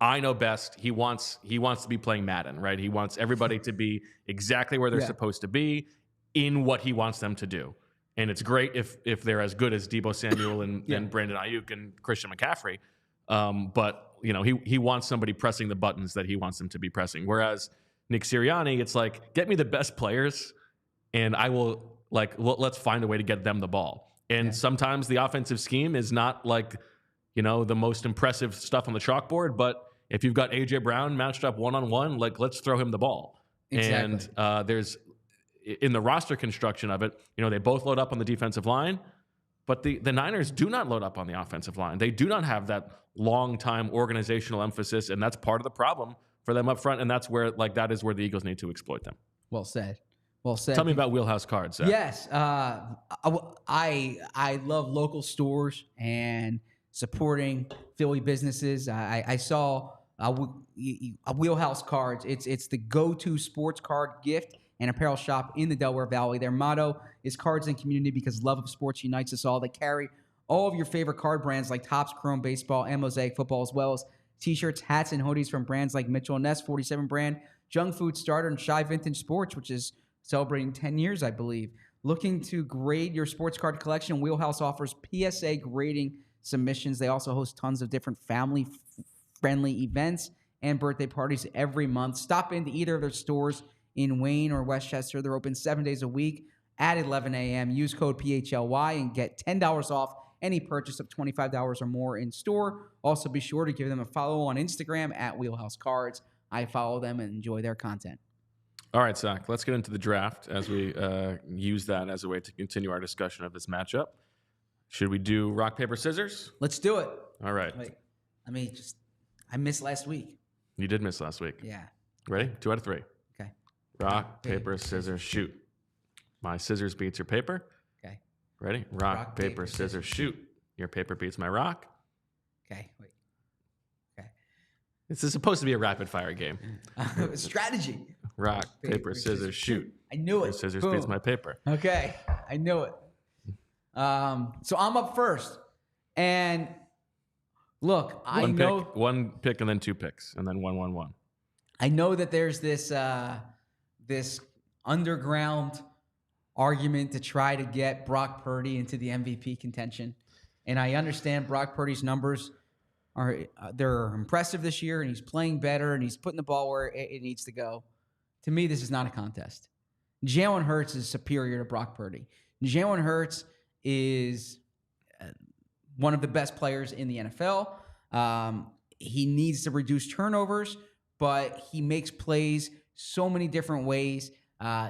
I know best. He wants to be playing Madden, right? He wants everybody to be exactly where they're supposed to be in what he wants them to do. And it's great if they're as good as Deebo Samuel and Brandon Aiyuk and Christian McCaffrey. But he wants somebody pressing the buttons that he wants them to be pressing. Whereas Nick Sirianni, it's get me the best players, and I will let's find a way to get them the ball. And sometimes the offensive scheme is not the most impressive stuff on the chalkboard, but if you've got A.J. Brown matched up one-on-one, like, let's throw him the ball. Exactly. And there's, in the roster construction of it, they both load up on the defensive line, but the Niners do not load up on the offensive line. They do not have that long-time organizational emphasis, and that's part of the problem for them up front, and that's where, that is where the Eagles need to exploit them. Well said. Well said. Tell me about Wheelhouse Cards, Zach. Yes. I love local stores and supporting Philly businesses. I saw Wheelhouse Cards. It's the go-to sports card gift and apparel shop in the Delaware Valley. Their motto is cards and community because love of sports unites us all. They carry all of your favorite card brands like Topps, Chrome, Baseball, and Mosaic Football, as well as t-shirts, hats, and hoodies from brands like Mitchell & Ness, 47 brand, Junk Food Starter, and Shy Vintage Sports, which is celebrating 10 years, I believe. Looking to grade your sports card collection, Wheelhouse offers PSA grading submissions. They also host tons of different family-friendly events and birthday parties every month. Stop into either of their stores in Wayne or Westchester. They're open 7 days a week at 11 a.m. Use code PHLY and get $10 off any purchase of $25 or more in store. Also, be sure to give them a follow on Instagram at Wheelhouse Cards. I follow them and enjoy their content. All right, Zach, let's get into the draft as we use that as a way to continue our discussion of this matchup. Should we do rock, paper, scissors? Let's do it. All right. Wait, I missed last week. You did miss last week. Yeah. Ready? 2 out of 3. Okay. Rock, paper, scissors, shoot. My scissors beats your paper. Okay. Ready? Rock, paper, scissors, shoot. Your paper beats my rock. Okay. Wait. Okay. This is supposed to be a rapid fire game. Strategy. Rock, paper, scissors, shoot. I knew it. Your scissors Boom. beats my paper. Okay. I knew it. So I'm up first. And look, One pick and then 2 picks and then 1-1-1. I know that there's this underground argument to try to get Brock Purdy into the MVP contention. And I understand Brock Purdy's numbers they're impressive this year, and he's playing better, and he's putting the ball where it needs to go. To me, this is not a contest. Jalen Hurts is superior to Brock Purdy. Jalen Hurts is one of the best players in the NFL. He needs to reduce turnovers, but he makes plays so many different ways.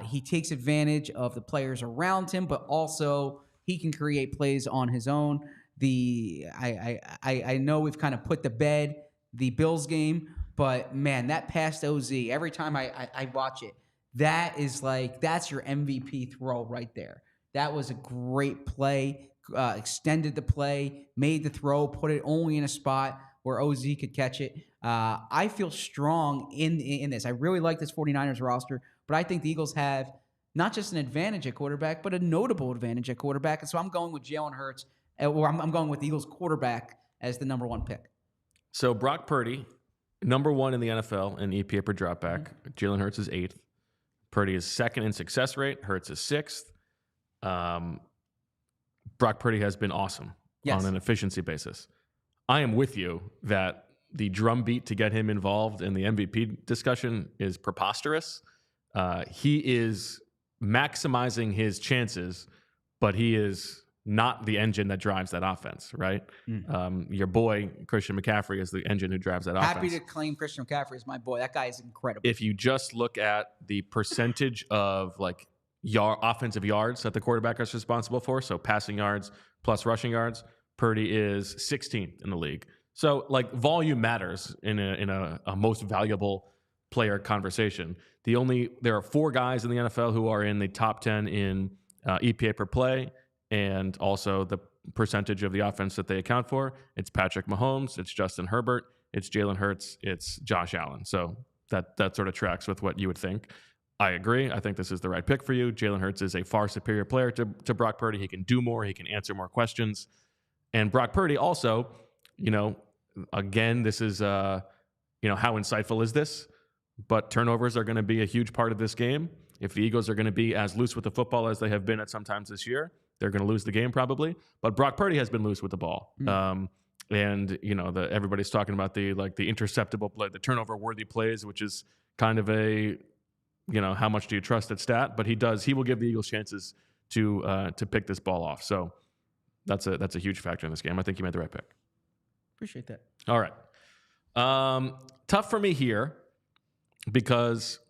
He takes advantage of the players around him, but also he can create plays on his own. I know we've kind of put to bed the Bills game, but man, that pass to OZ, every time I watch it, that's your MVP throw right there. That was a great play, extended the play, made the throw, put it only in a spot where OZ could catch it. I feel strong in this. I really like this 49ers roster, but I think the Eagles have not just an advantage at quarterback, but a notable advantage at quarterback. And so I'm going with Jalen Hurts, or I'm going with the Eagles quarterback as the number 1 pick. So Brock Purdy, number 1 in the NFL in EPA per dropback. Mm-hmm. Jalen Hurts is 8th. Purdy is 2nd in success rate. Hurts is 6th. Brock Purdy has been awesome on an efficiency basis. I am with you that the drumbeat to get him involved in the MVP discussion is preposterous. He is maximizing his chances, but he is not the engine that drives that offense, right? Your boy, Christian McCaffrey, is the engine who drives that offense. Happy to claim Christian McCaffrey as my boy. That guy is incredible. If you just look at the percentage of offensive yards that the quarterback is responsible for, so passing yards plus rushing yards, Purdy is 16th in the league. So volume matters in a most valuable player conversation. There are 4 guys in the NFL who are in the top 10 in EPA per play, and also the percentage of the offense that they account for. It's Patrick Mahomes, it's Justin Herbert, it's Jalen Hurts, it's Josh Allen. So that sort of tracks with what you would think. I agree. I think this is the right pick for you. Jalen Hurts is a far superior player to Brock Purdy. He can do more. He can answer more questions. And Brock Purdy also, again, this is, how insightful is this? But turnovers are going to be a huge part of this game. If the Eagles are going to be as loose with the football as they have been at sometimes this year, they're going to lose the game probably. But Brock Purdy has been loose with the ball. And, everybody's talking about the interceptable play, the turnover-worthy plays, which is kind of a, how much do you trust that stat? But he will give the Eagles chances to pick this ball off. So that's a huge factor in this game. I think you made the right pick. Appreciate that. All right. Tough for me here because,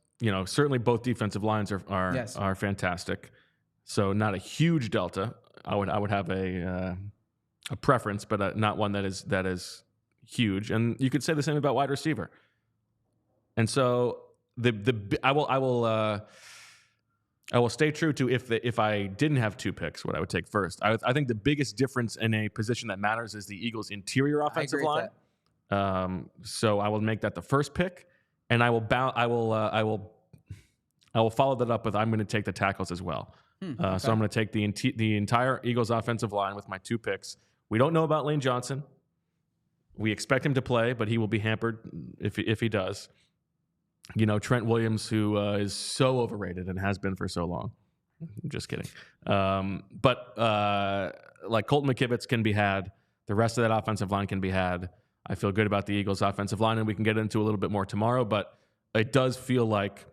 certainly both defensive lines are fantastic. So not a huge delta. I would have a preference, but not one that is huge. And you could say the same about wide receiver. And so I will stay true to if I didn't have two picks, what I would take first. I think the biggest difference in a position that matters is the Eagles' interior offensive line. So I will make that the first pick, and I will follow that up with I'm going to take the tackles as well. Okay. So I'm going to take the entire Eagles offensive line with my two picks. We don't know about Lane Johnson. We expect him to play, but he will be hampered if he does. Trent Williams, who is so overrated and has been for so long. I'm just kidding. But Colton McKivitz can be had. The rest of that offensive line can be had. I feel good about the Eagles offensive line, and we can get into a little bit more tomorrow, but it does feel like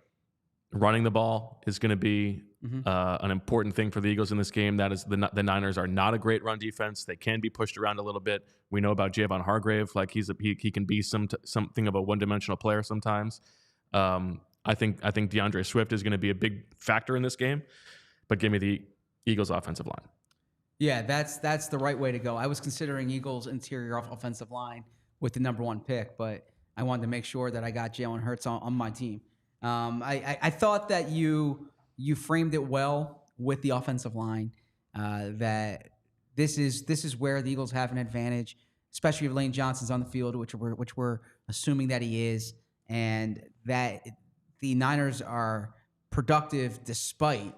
running the ball is going to be an important thing for the Eagles in this game. That is, the Niners are not a great run defense. They can be pushed around a little bit. We know about Javon Hargrave. He can be something of a one-dimensional player sometimes. I think DeAndre Swift is going to be a big factor in this game, but give me the Eagles offensive line. Yeah, that's the right way to go. I was considering Eagles interior offensive line with the number one pick, but I wanted to make sure that I got Jalen Hurts on my team. I thought that you framed it well with the offensive line, that this is where the Eagles have an advantage, especially if Lane Johnson's on the field, which we're assuming that he is, and that the Niners are productive despite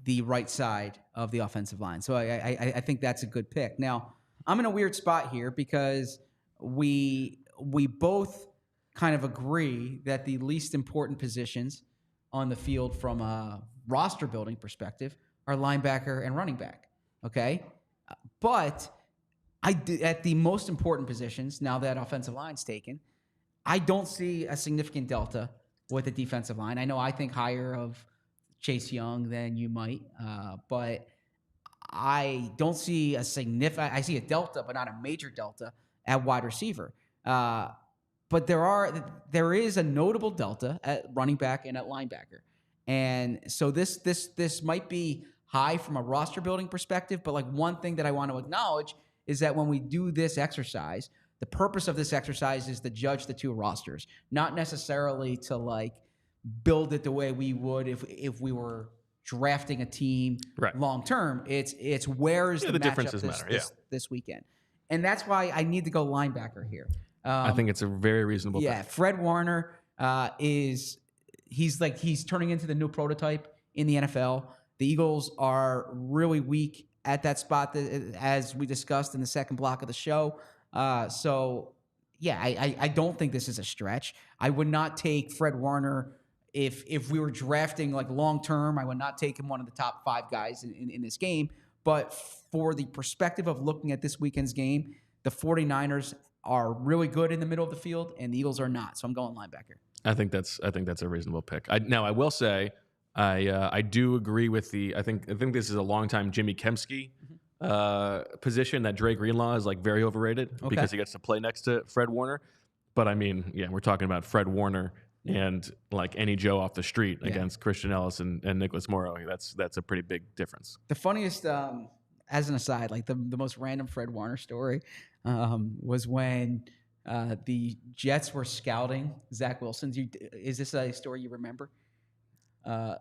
the right side of the offensive line. So I think that's a good pick. Now, I'm in a weird spot here because we both kind of agree that the least important positions on the field from a roster building perspective are linebacker and running back. Okay? But at the most important positions, now that offensive line's taken, I don't see a significant delta with the defensive line. I know I think higher of Chase Young than you might, but I don't see a significant. I see a delta, but not a major delta at wide receiver. But there is a notable delta at running back and at linebacker, and so this might be high from a roster building perspective. But one thing that I want to acknowledge is that when we do this exercise, the purpose of this exercise is to judge the two rosters, not necessarily to build it the way we would if we were drafting a team long term. It's where is the differences matchup this weekend, and that's why I need to go linebacker here. I think it's a very reasonable pick. Fred Warner he's turning into the new prototype in the NFL. The Eagles are really weak at that spot, as we discussed in the second block of the show. I don't think this is a stretch. I would not take Fred Warner if we were drafting long term. I would not take him one of the top 5 guys in this game. But for the perspective of looking at this weekend's game, the 49ers are really good in the middle of the field, and the Eagles are not. So I'm going linebacker. I think that's a reasonable pick. Now I will say I do agree with I think this is a long-time Jimmy Kempski position that Dre Greenlaw is very overrated because he gets to play next to Fred Warner. But we're talking about Fred Warner and any Joe off the street against Christian Ellis and Nicholas Morrow. That's a pretty big difference. The funniest, as an aside, the most random Fred Warner story was when the Jets were scouting Zach Wilson. Is this a story you remember? Go ahead.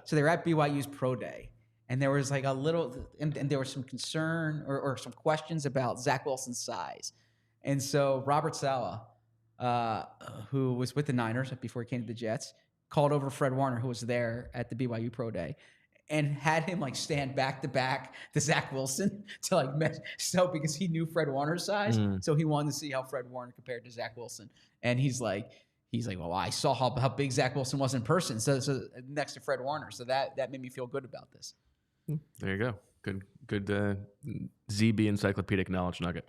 So they were at BYU's Pro Day, and there was a little, and there was some concern or some questions about Zach Wilson's size. And so Robert Saleh, who was with the Niners before he came to the Jets, called over Fred Warner, who was there at the BYU Pro Day, and had him stand back to back to Zach Wilson to because he knew Fred Warner's size. So he wanted to see how Fred Warner compared to Zach Wilson. And he's like, well, I saw how big Zach Wilson was in person. So next to Fred Warner. So that made me feel good about this. There you go. Good ZB encyclopedic knowledge nugget.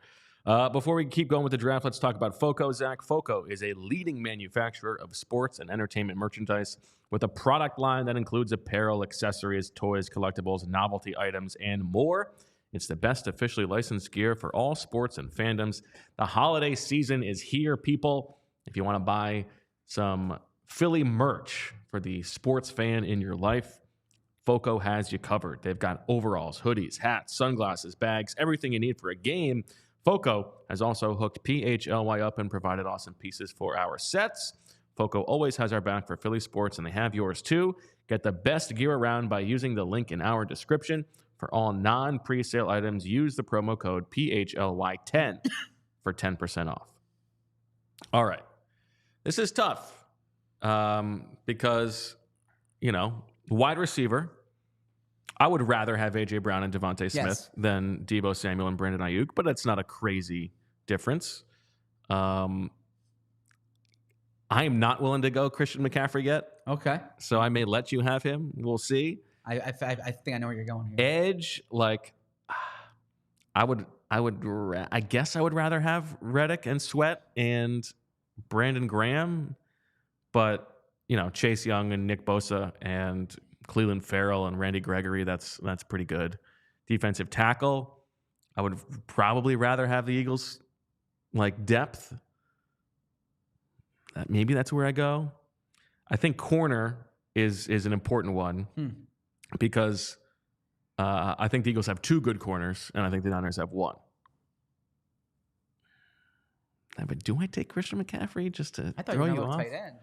Before we keep going with the draft, let's talk about FOCO, Zach. FOCO is a leading manufacturer of sports and entertainment merchandise with a product line that includes apparel, accessories, toys, collectibles, novelty items, and more. It's the best officially licensed gear for all sports and fandoms. The holiday season is here, people. If you want to buy some Philly merch for the sports fan in your life, Foco has you covered. They've got overalls, hoodies, hats, sunglasses, bags, everything you need for a game. Foco has also hooked PHLY up and provided awesome pieces for our sets. Foco always has our back for Philly sports, and they have yours too. Get the best gear around by using the link in our description. For all non-presale items, use the promo code PHLY10 for 10% off. All right. This is tough because, wide receiver, I would rather have A.J. Brown and Devontae Smith than Deebo Samuel and Brandon Aiyuk, but it's not a crazy difference. I am not willing to go Christian McCaffrey yet. Okay. So I may let you have him. We'll see. I think I know where you're going here. Edge, I guess I would rather have Reddick and Sweat and Brandon Graham, but Chase Young and Nick Bosa and Cleveland Farrell and Randy Gregory, that's pretty good. Defensive tackle, I would probably rather have the Eagles depth. Maybe that's where I go. I think corner is an important one because I think the Eagles have 2 good corners and I think the Niners have 1. But do I take Christian McCaffrey just to throw you off? Tight end.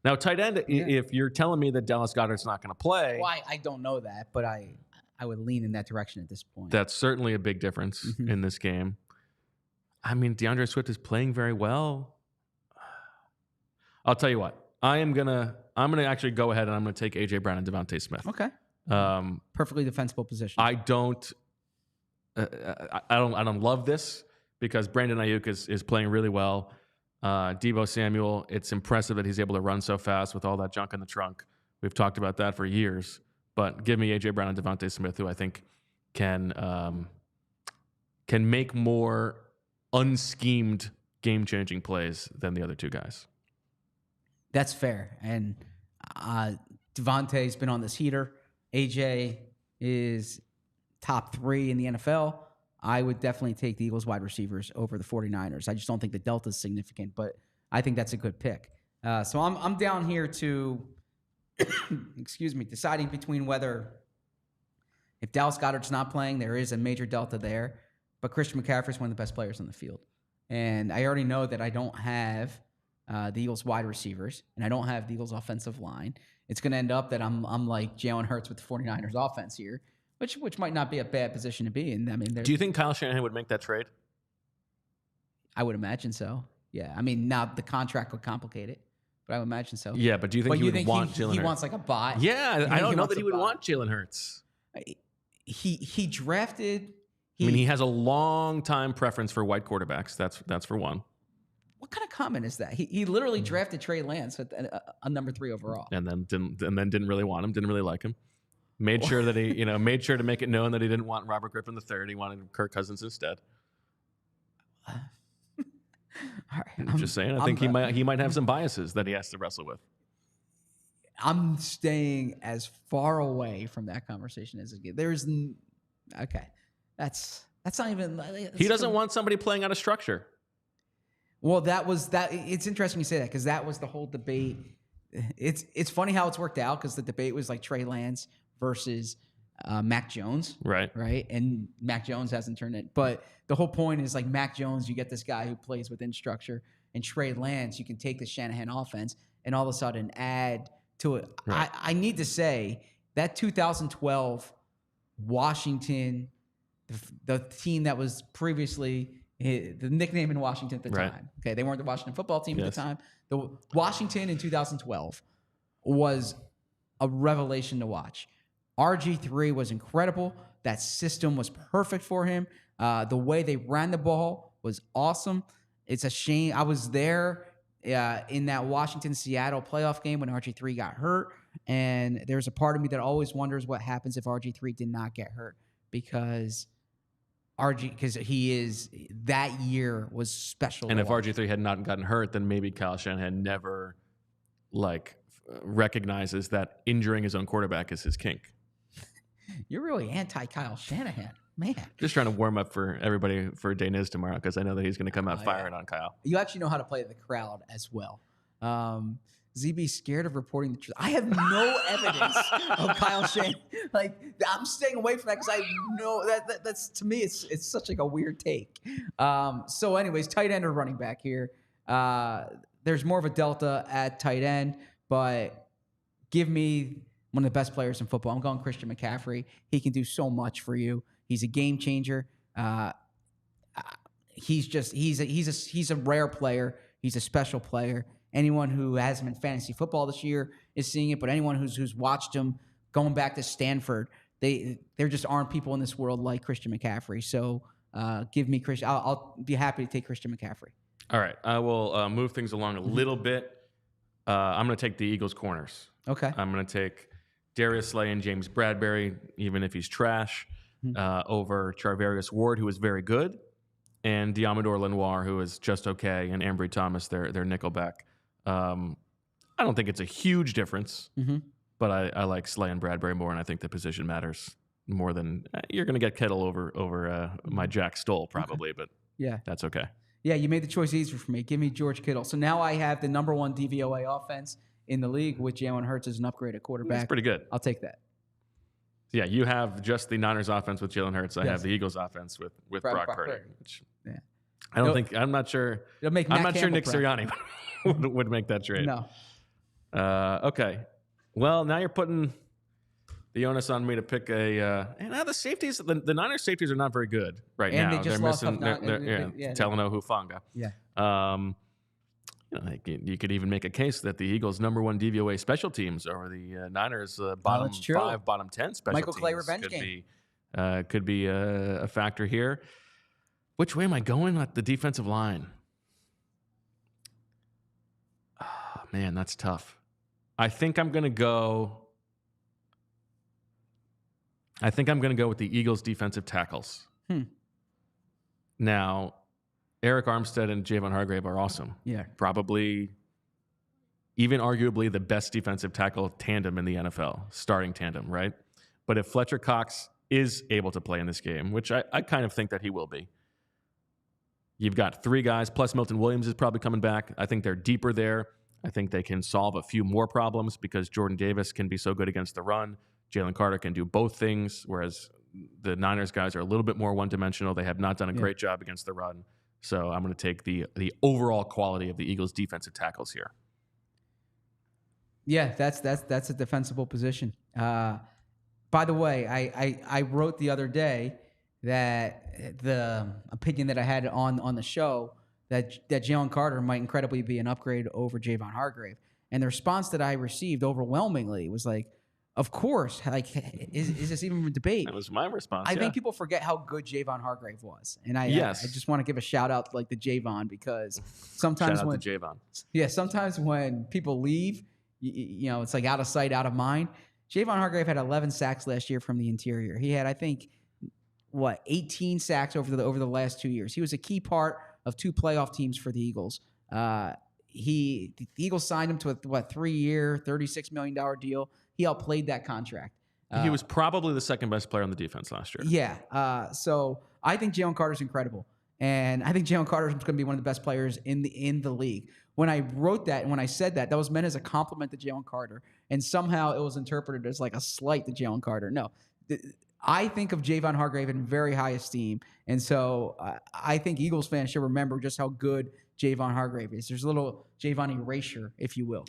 Now, tight end, if you're telling me that Dallas Goedert's not going to play. Well, I don't know that, but I would lean in that direction at this point. That's certainly a big difference in this game. I mean, DeAndre Swift is playing very well. I'll tell you what. I'm gonna actually go ahead and I'm gonna take A.J. Brown and Devontae Smith. Okay. Perfectly defensible position. I don't love this because Brandon Aiyuk is playing really well. Deebo Samuel, it's impressive that he's able to run so fast with all that junk in the trunk. We've talked about that for years. But give me A.J. Brown and Devontae Smith, who I think can make more unschemed game-changing plays than the other 2 guys. That's fair. And Devontae's been on this heater. AJ is top 3 in the NFL. I would definitely take the Eagles wide receivers over the 49ers. I just don't think the delta is significant, but I think that's a good pick. So I'm down here to, deciding between whether if Dallas Goedert's not playing, there is a major delta there, but Christian McCaffrey is one of the best players on the field. And I already know that I don't have the Eagles wide receivers, and I don't have the Eagles offensive line. It's going to end up that I'm like Jalen Hurts with the 49ers offense here, which might not be a bad position to be in. I mean, do you think Kyle Shanahan would make that trade? I would imagine so. Yeah. I mean, now the contract would complicate it, but I would imagine so. Yeah, but do you think he would want Jalen Hurts? He wants like a bot. Yeah, I don't know that he would want Jalen Hurts. He drafted. He has a long time preference for white quarterbacks. That's for one. What kind of comment is that? He literally drafted Trey Lance at a number 3 overall, and then didn't really want him. Didn't really like him. Made sure that he made sure to make it known that he didn't want Robert Griffin III. He wanted Kirk Cousins instead. All right, I'm just saying. I think he might have some biases that he has to wrestle with. I'm staying as far away from that conversation as it gets. Okay, that's not even. He doesn't want somebody playing out of structure. Well, that was that. It's interesting you say that because that was the whole debate. It's funny how it's worked out because the debate was like Trey Lance versus Mac Jones, right? And Mac Jones hasn't turned it, but the whole point is like Mac Jones, you get this guy who plays within structure, and Trey Lance, you can take the Shanahan offense and all of a sudden add to it. Right. I need to say that 2012 Washington, the team that was previously the nickname in Washington at the time. Okay, they weren't the Washington football team at the time. The Washington in 2012 was a revelation to watch. RG3 was incredible. That system was perfect for him. The way they ran the ball was awesome. It's a shame. I was there in that Washington-Seattle playoff game when RG3 got hurt, and there's a part of me that always wonders what happens if RG3 did not get hurt because that year was special. And if RG3 had not gotten hurt, then maybe Kyle Shanahan never recognizes that injuring his own quarterback is his kink. You're really anti Kyle Shanahan. Man. Just trying to warm up for everybody for Daniz tomorrow because I know that he's going to come out firing on Kyle. You actually know how to play the crowd as well. ZB's scared of reporting the truth. I have no evidence of Kyle Shanahan. Like, I'm staying away from that because I know that's to me, it's such like a weird take. So anyways, tight end or running back here. There's more of a delta at tight end, but give me one of the best players in football. I'm going Christian McCaffrey. He can do so much for you. He's a game changer. He's a rare player. He's a special player. Anyone who has him in fantasy football this year is seeing it, but anyone who's watched him going back to Stanford, there just aren't people in this world like Christian McCaffrey. So give me Christian. I'll be happy to take Christian McCaffrey. All right, I will move things along a little bit. I'm going to take the Eagles corners. Okay. I'm going to take Darius Slay and James Bradbury, even if he's trash, over Charvarius Ward, who is very good, and Diamador Lenoir, who is just okay, and Ambry Thomas, their nickelback. I don't think it's a huge difference, but I like Slay and Bradbury more, and I think the position matters more than you're going to get Kittle over my Jack Stoll probably, but that's okay. Yeah, you made the choice easier for me. Give me George Kittle. So now I have the number one DVOA offense in the league with Jalen Hurts as an upgrade at quarterback. That's pretty good. I'll take that. Yeah, you have just the Niners offense with Jalen Hurts. I have the Eagles offense with Brock Purdy. Which I'm not sure. I'm not sure Nick Sirianni would make that trade. No. Okay. Well, now you're putting the onus on me to pick a. And now the safeties, the Niners safeties are not very good right now. They just lost missing Talanoa Hufanga. Yeah. You could even make a case that the Eagles' number one DVOA special teams or the Niners' bottom 5, bottom 10 special Michael teams Clay revenge game could be a factor here. Which way am I going at the defensive line? Oh, man, that's tough. I think I'm going to go with the Eagles' defensive tackles. Now, Eric Armstead and Javon Hargrave are awesome. Yeah. Probably, even arguably, the best defensive tackle tandem in the NFL, starting tandem, right? But if Fletcher Cox is able to play in this game, which I kind of think that he will be, you've got 3 guys, plus Milton Williams is probably coming back. I think they're deeper there. I think they can solve a few more problems because Jordan Davis can be so good against the run. Jalen Carter can do both things, whereas the Niners guys are a little bit more one-dimensional. They have not done a great job against the run. So I'm going to take the overall quality of the Eagles' defensive tackles here. Yeah, that's a defensible position. By the way, I wrote the other day that the opinion that I had on the show that Jalen Carter might incredibly be an upgrade over Javon Hargrave. And the response that I received overwhelmingly was like, of course, like, is this even a debate? That was my response. I think people forget how good Javon Hargrave was, and I just want to give a shout out to, like, the Javon, because sometimes sometimes when people leave, it's like out of sight, out of mind. Javon Hargrave had 11 sacks last year from the interior. He had, I think, 18 sacks over the last 2 years. He was a key part of 2 playoff teams for the Eagles. The Eagles signed him to a 3-year, $36 million deal. He outplayed that contract. He was probably the second best player on the defense last year. Yeah. So I think Jalen Carter's incredible. And I think Jalen Carter is going to be one of the best players in the league. When I wrote that and when I said that was meant as a compliment to Jalen Carter. And somehow it was interpreted as like a slight to Jalen Carter. No. I think of Javon Hargrave in very high esteem. And so I think Eagles fans should remember just how good Javon Hargrave is. There's a little Javon erasure, if you will.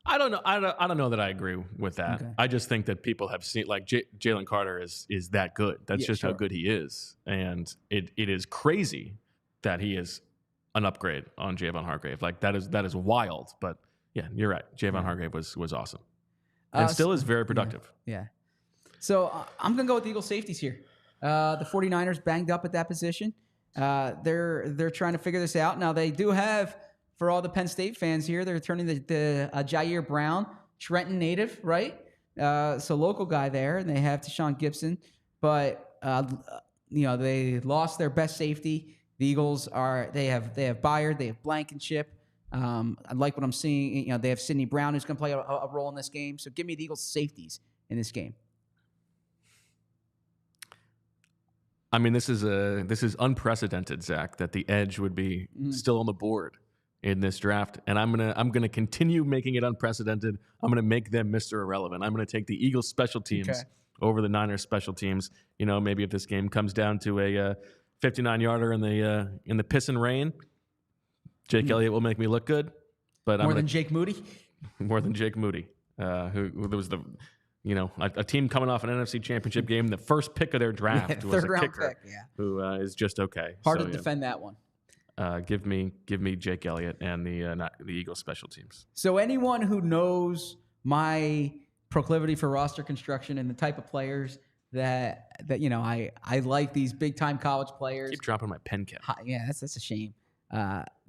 I don't know. I don't know that I agree with that. Okay. I just think that people have seen, like, Jalen Carter is that good. That's how good he is, and it is crazy that he is an upgrade on Javon Hargrave. Like, that is wild. But yeah, you're right. Javon Hargrave was awesome, and still is very productive. Yeah. So I'm gonna go with the Eagles safeties here. The 49ers banged up at that position. They're trying to figure this out now. They do have. For all the Penn State fans here, they're turning the Jair Brown, Trenton native, right? So local guy there, and they have Tashawn Gibson. But they lost their best safety. The Eagles they have Byard, they have Blankenship. I like what I'm seeing. They have Sidney Brown, who's going to play a role in this game. So give me the Eagles safeties in this game. I mean, this is unprecedented, Zach, that the edge would be still on the board in this draft, and I'm gonna continue making it unprecedented. I'm gonna make them Mr. Irrelevant. I'm gonna take the Eagles special teams over the Niners special teams. You know, maybe if this game comes down to a 59-yarder in the piss and rain, Jake Elliott will make me look good. But more than Jake Moody, who was a team coming off an NFC Championship game, the first pick of their draft was a kicker who is just okay. Hard to defend that one. Give me Jake Elliott and the Eagles special teams. So anyone who knows my proclivity for roster construction and the type of players that I like, these big time college players. Keep dropping my pen cap. Yeah, that's a shame.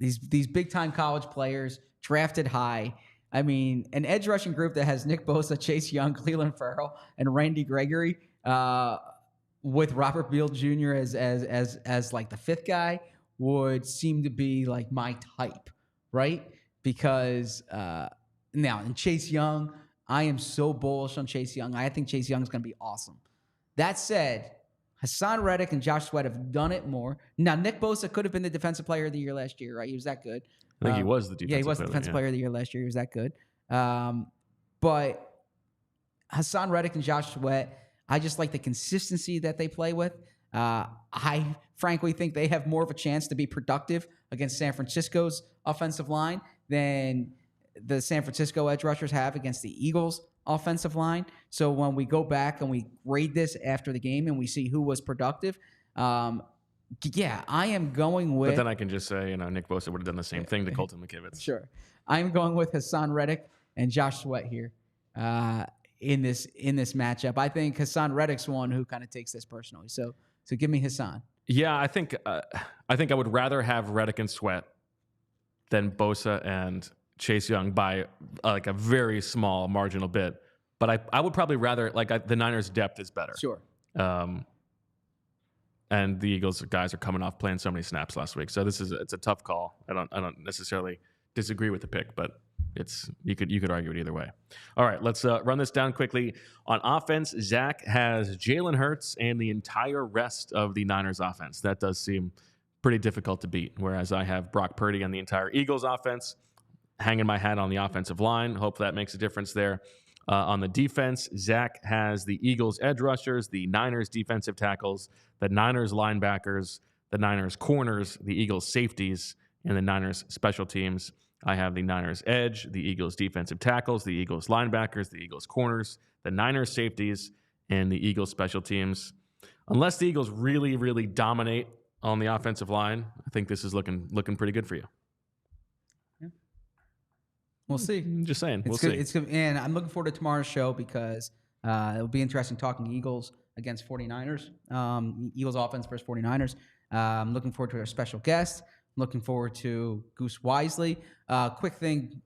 These big time college players drafted high. I mean, an edge rushing group that has Nick Bosa, Chase Young, Cleveland Farrell, and Randy Gregory, with Robert Beal Jr. as like the fifth guy, would seem to be like my type, right? Because now in Chase Young, I am so bullish on Chase Young. I think Chase Young is going to be awesome. That said, Hassan Reddick and Josh Sweat have done it more. Now, Nick Bosa could have been the defensive player of the year last year, right? He was that good. I think he was the defensive player. Yeah, he was the defensive player of the year last year. He was that good. But Hassan Reddick and Josh Sweat, I just like the consistency that they play with. I frankly think they have more of a chance to be productive against San Francisco's offensive line than the San Francisco edge rushers have against the Eagles' offensive line. So when we go back and we grade this after the game and we see who was productive, I am going with... But then I can just say, Nick Bosa would have done the same thing to Colton McKivitz. Sure. I'm going with Hassan Reddick and Josh Sweat here in this matchup. I think Hassan Reddick's one who kind of takes this personally. So give me Hassan. Yeah, I think I would rather have Reddick and Sweat than Bosa and Chase Young by like a very small marginal bit. But I would probably rather the Niners' depth is better. Sure. And the Eagles guys are coming off playing so many snaps last week, so it's a tough call. I don't necessarily disagree with the pick, but you could argue it either way. All right, let's run this down quickly. On offense, Zach has Jalen Hurts and the entire rest of the Niners offense. That does seem pretty difficult to beat. Whereas I have Brock Purdy and the entire Eagles offense. Hanging my hat on the offensive line. Hope that makes a difference there. On the defense, Zach has the Eagles edge rushers, the Niners defensive tackles, the Niners linebackers, the Niners corners, the Eagles safeties, and the Niners special teams. I have the Niners edge, the Eagles defensive tackles, the Eagles linebackers, the Eagles corners, the Niners safeties, and the Eagles special teams. Unless the Eagles really, really dominate on the offensive line, I think this is looking pretty good for you. We'll see. Just saying. We'll see. It's good. And I'm looking forward to tomorrow's show because it'll be interesting talking Eagles against 49ers. Eagles offense versus 49ers. I'm looking forward to our special guest. I'm looking forward to Goose Wisely. Quick thing.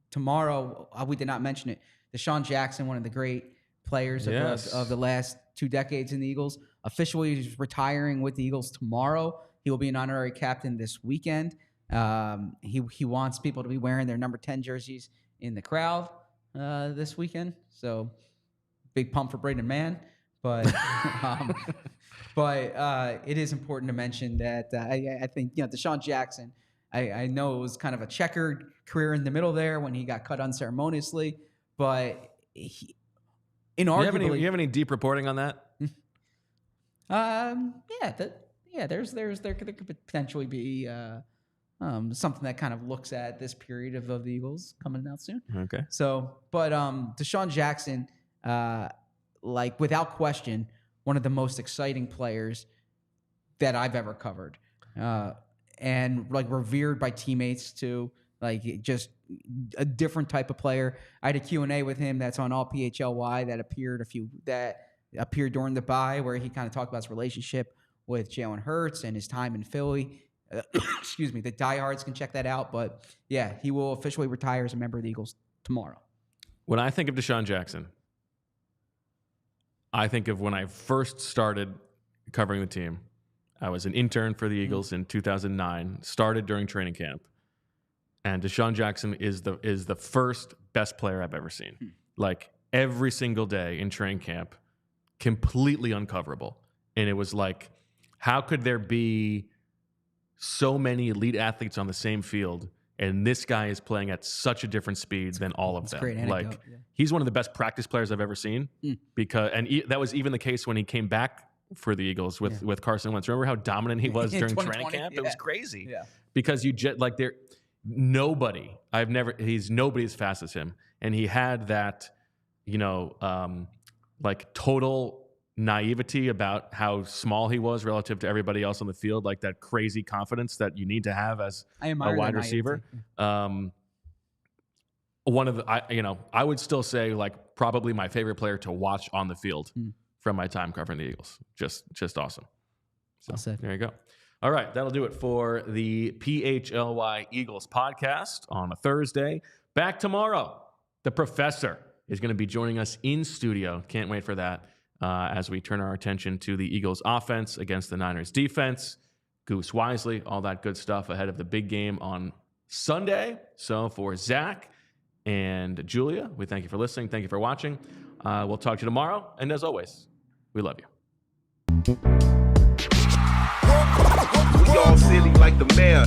Tomorrow, we did not mention it. Deshaun Jackson, one of the great players of the last 2 decades in the Eagles, officially is retiring with the Eagles tomorrow. He will be an honorary captain this weekend. He wants people to be wearing their number 10 jerseys in the crowd this weekend. So big pump for Braden Mann, but it is important to mention that I think Deshaun Jackson. I know it was kind of a checkered career in the middle there when he got cut unceremoniously, but inarguably, you have any deep reporting on that? There could potentially be. Something that kind of looks at this period of the Eagles coming out soon. Okay. So, but Deshaun Jackson, without question, one of the most exciting players that I've ever covered, and revered by teammates too. Just a different type of player. I had a Q&A with him that's on all PHLY that appeared during the bye, where he kind of talked about his relationship with Jalen Hurts and his time in Philly. Excuse me, the diehards can check that out. But yeah, he will officially retire as a member of the Eagles tomorrow. When I think of Deshaun Jackson, I think of when I first started covering the team. I was an intern for the Eagles in 2009, started during training camp. And Deshaun Jackson is the first best player I've ever seen. Every single day in training camp, completely uncoverable. And it was like, how could there be so many elite athletes on the same field, and this guy is playing at such a different speed than all of them? Great anecdote, he's one of the best practice players I've ever seen. That was even the case when he came back for the Eagles with Carson Wentz. Remember how dominant he was during training camp? It was crazy. Yeah. Because nobody as fast as him. And he had that, total naivety about how small he was relative to everybody else on the field, like that crazy confidence that you need to have as a wide receiver. I would still say probably my favorite player to watch on the field from my time covering the Eagles. Just awesome. So well said. There you go. All right, that'll do it for the PHLY Eagles podcast on a Thursday. Back tomorrow. The professor is going to be joining us in studio. Can't wait for that. As we turn our attention to the Eagles offense against the Niners defense, Goose wisely, all that good stuff ahead of the big game on Sunday. So for Zach and Julia, we thank you for listening. Thank you for watching. We'll talk to you tomorrow. And as always, we love you. We all silly like the mayor.